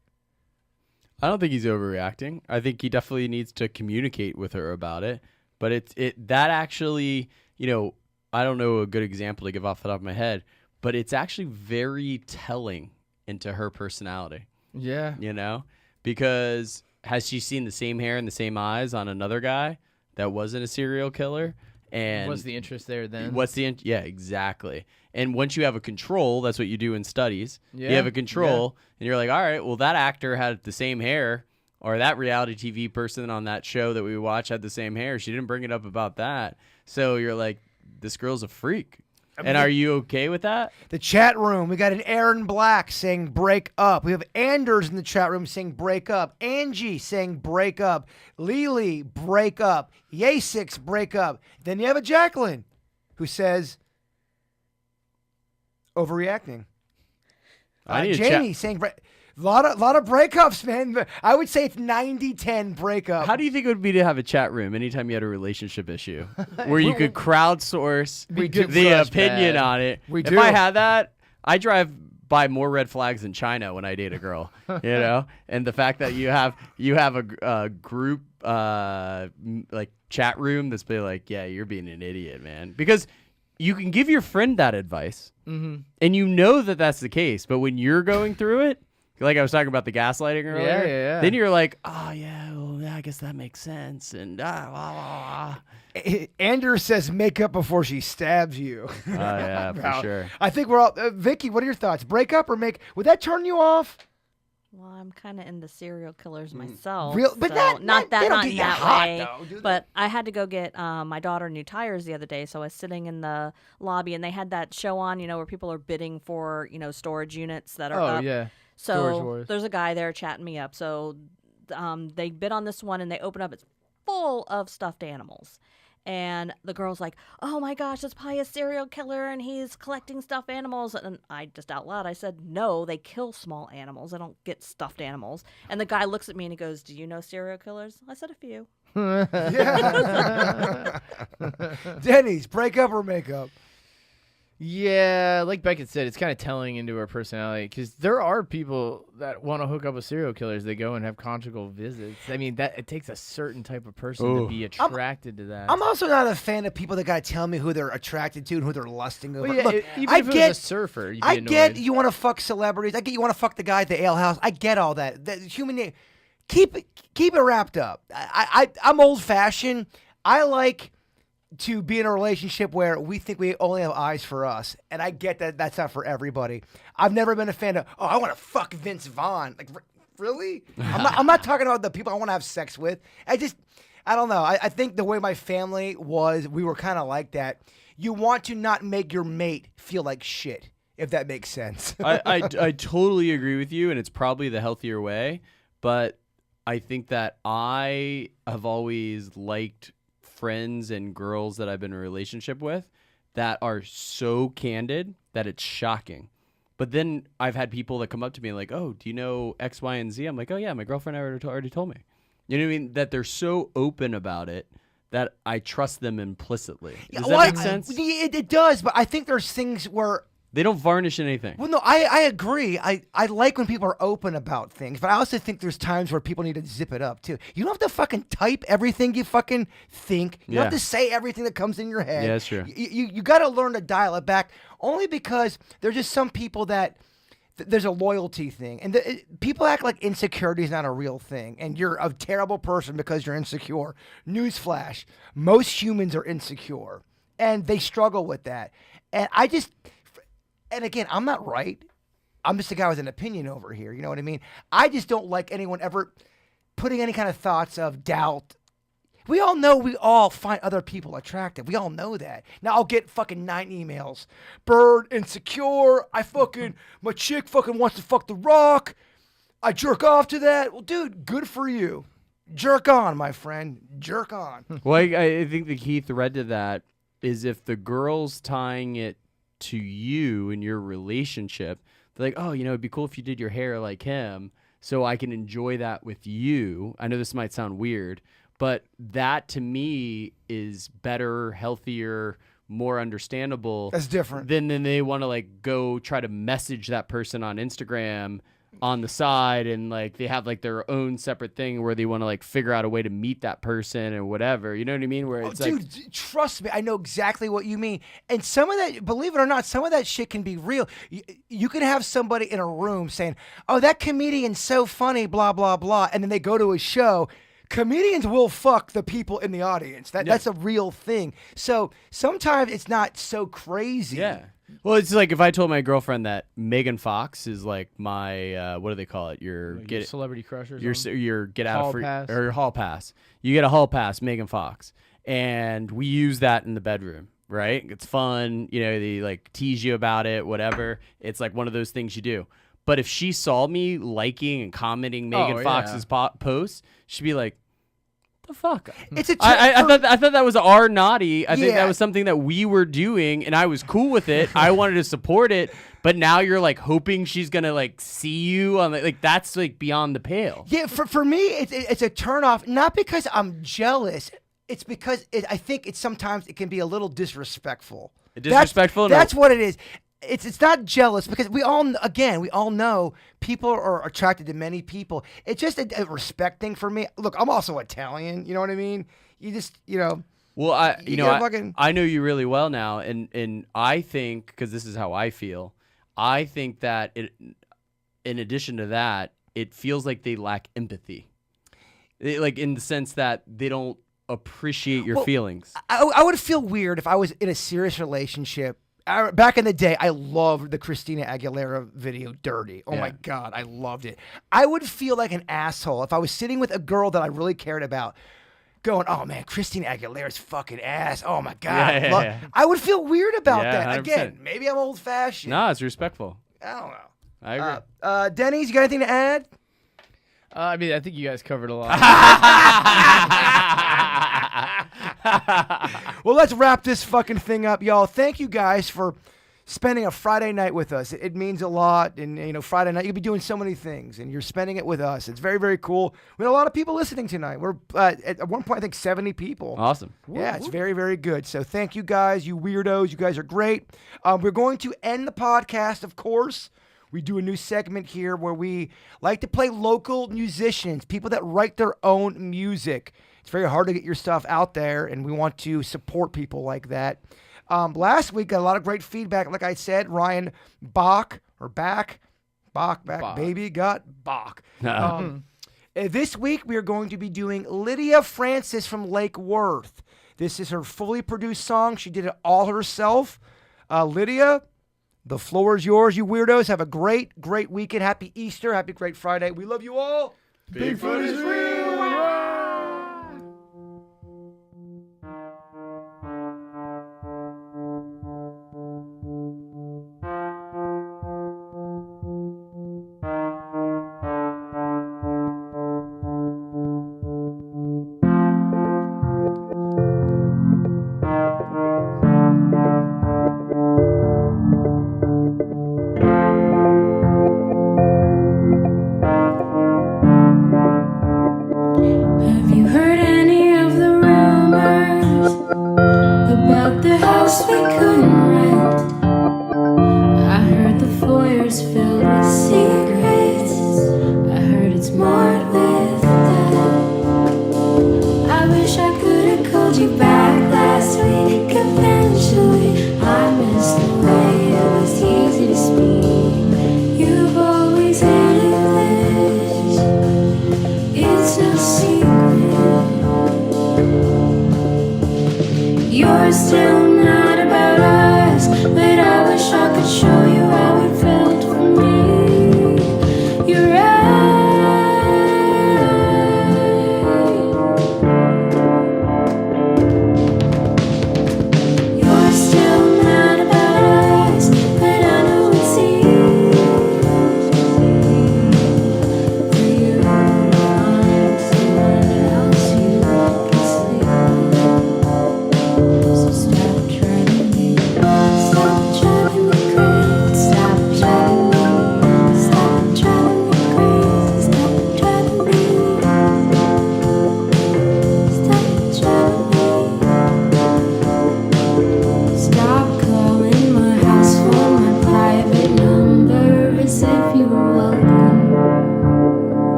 S4: I don't think he's overreacting. I think he definitely needs to communicate with her about it. But that actually, I don't know a good example to give off the top of my head, but it's actually very telling into her personality.
S3: Yeah.
S4: Because has she seen the same hair and the same eyes on another guy that wasn't a serial killer? And
S3: what's the interest there then?
S4: Yeah, exactly. And once you have a control, that's what you do in studies. Yeah. You have a control, and you're like, all right, well, that actor had the same hair. Or that reality TV person on that show that we watch had the same hair. She didn't bring it up about that. So you're like, this girl's a freak. And are you okay with that?
S1: The chat room, we got an Aaron Black saying break up. We have Anders in the chat room saying break up. Angie saying break up. Lily, break up. Yasix, break up. Then you have a Jacqueline who says overreacting. Jamie saying break. Lot of breakups, man. I would say it's 90-10 breakup.
S4: How do you think it would be to have a chat room anytime you had a relationship issue where you could crowdsource the opinion on it? If I had that, I drive by more red flags than China when I date a girl, And the fact that you have a group like chat room that's be like, yeah, you're being an idiot, man, because you can give your friend that advice, and you know that that's the case, but when you're going through it. Like I was talking about the gaslighting earlier.
S3: Yeah.
S4: Then you're like, oh yeah, well, yeah, I guess that makes sense. And
S1: Andrew says make up before she stabs you.
S4: Oh yeah, for sure.
S1: I think we're all. Vicky, what are your thoughts? Break up or make? Would that turn you off?
S5: Well, I'm kind of into serial killers myself.
S1: But
S5: so not
S1: they don't
S5: not
S1: get
S5: in
S1: you
S5: that
S1: hot,
S5: way.
S1: though, do they?
S5: But I had to go get my daughter new tires the other day, so I was sitting in the lobby, and they had that show on, where people are bidding for, storage units that are up.
S3: Oh yeah. Storage
S5: So
S3: Wars.
S5: there's a guy there chatting me up. So they bid on this one, and they open up. It's full of stuffed animals. And the girl's like, oh my gosh, it's probably a serial killer and he's collecting stuffed animals. And I just out loud, I said, no, they kill small animals. I don't get stuffed animals. And the guy looks at me and he goes, do you know serial killers? I said a few.
S1: Yeah. Denny's, break up or make up?
S3: Yeah, like Beckett said, it's kind of telling into her personality because there are people that want to hook up with serial killers. They go and have conjugal visits. I mean, it takes a certain type of person to be attracted to that.
S1: I'm also not a fan of people that got to tell me who they're attracted to and who they're lusting over.
S3: Well, yeah,
S1: Look,
S3: even
S1: I
S3: if it
S1: get
S3: was a surfer, you'd be
S1: I
S3: annoyed.
S1: get you want to fuck celebrities. I get you want to fuck the guy at the ale house. I get all that. The human nature. Keep it wrapped up. I'm old fashioned. I like to be in a relationship where we think we only have eyes for us, and I get that that's not for everybody. I've never been a fan of, I want to fuck Vince Vaughn. Like, really? I'm not talking about the people I want to have sex with. I don't know. I think the way my family was, we were kind of like that. You want to not make your mate feel like shit, if that makes sense.
S4: I totally agree with you, and it's probably the healthier way. But I think that I have always liked friends and girls that I've been in a relationship with that are so candid that it's shocking. But then I've had people that come up to me like, oh, do you know X, Y, and Z? I'm like, oh yeah, my girlfriend already told me. You know what I mean? That they're so open about it that I trust them implicitly. Does that make sense?
S1: It does, but I think there's things where
S4: they don't varnish anything.
S1: Well, no, I agree. I like when people are open about things, but I also think there's times where people need to zip it up, too. You don't have to fucking type everything you fucking think. You don't have to say everything that comes in your head.
S4: Yeah, that's true.
S1: You got to learn to dial it back, only because there's just some people that there's a loyalty thing. And people act like insecurity is not a real thing, and you're a terrible person because you're insecure. Newsflash, most humans are insecure, and they struggle with that. And And again, I'm not right. I'm just a guy with an opinion over here. You know what I mean? I just don't like anyone ever putting any kind of thoughts of doubt. We all know we all find other people attractive. We all know that. Now I'll get fucking 9 emails. Bird, insecure. My chick fucking wants to fuck The Rock. I jerk off to that. Well, dude, good for you. Jerk on, my friend. Jerk on.
S4: Well, I think the key thread to that is if the girl's tying it to you in your relationship, they're like, oh, it'd be cool if you did your hair like him so I can enjoy that with you. I know this might sound weird, but that to me is better, healthier, more understandable.
S1: That's different.
S4: Then they want to like go try to message that person on Instagram on the side, and like they have like their own separate thing where they want to like figure out a way to meet that person or whatever. You know what I mean? Where it's
S1: dude, trust me, I know exactly what you mean. And some of that, believe it or not, some of that shit can be real. You can have somebody in a room saying, "Oh, that comedian's so funny," blah blah blah, and then they go to a show. Comedians will fuck the people in the audience. That's a real thing. So sometimes it's not so crazy.
S4: Yeah. Well, it's like if I told my girlfriend that Megan Fox is like my what do they call it? Your
S3: celebrity crush or
S4: your
S3: something?
S4: your get out
S3: Hall
S4: of free
S3: pass.
S4: or your hall pass. You get a hall pass, Megan Fox, and we use that in the bedroom. Right? It's fun. They like tease you about it. Whatever. It's like one of those things you do. But if she saw me liking and commenting Megan Fox's posts, she'd be like, the fuck?
S1: It's a
S4: I thought that was our naughty. I think that was something that we were doing, and I was cool with it. I wanted to support it, but now you're like hoping she's gonna like see you on like that's like beyond the pale.
S1: Yeah, for me, it's a turnoff. Not because I'm jealous. It's because I think sometimes it can be a little disrespectful.
S4: Disrespectful?
S1: That's what it is. It's not jealous because we all know people are attracted to many people. It's just a respect thing for me. Look, I'm also Italian. You know what I mean? You just,
S4: Well, I know you really well now, and I think, because this is how I feel, I think that in addition to that, it feels like they lack empathy. Like in the sense that they don't appreciate your feelings.
S1: I would feel weird if I was in a serious relationship. Back in the day, I loved the Christina Aguilera video "Dirty." Oh my God, I loved it. I would feel like an asshole if I was sitting with a girl that I really cared about, going, "Oh man, Christina Aguilera's fucking ass. Oh my God." I would feel weird about that.
S4: 100%.
S1: Again, maybe I'm old fashioned.
S4: No, it's respectful.
S1: I don't know.
S4: I agree.
S1: Denny's, you got anything to add?
S3: I mean, I think you guys covered a lot.
S1: Well, let's wrap this fucking thing up, y'all. Thank you guys for spending a Friday night with us. It means a lot. And, you know, Friday night, you'll be doing so many things, and you're spending it with us. It's very, very cool. We had a lot of people listening tonight. We're at one point, I think, 70 people.
S4: Awesome.
S1: Yeah, it's very, very good. So thank you guys, you weirdos. You guys are great. We're going to end the podcast, of course. We do a new segment here where we like to play local musicians, people that write their own music. It's very hard to get your stuff out there, and we want to support people like that. Last week, got a lot of great feedback. Like I said, Ryan Bach, baby, got Bach. This week, we are going to be doing Lydia Francis from Lake Worth. This is her fully produced song. She did it all herself. Lydia, the floor is yours, you weirdos. Have a great, great weekend. Happy Easter. Happy Great Friday. We love you all. Bigfoot is real.
S7: You're still not about us, but I wish I could show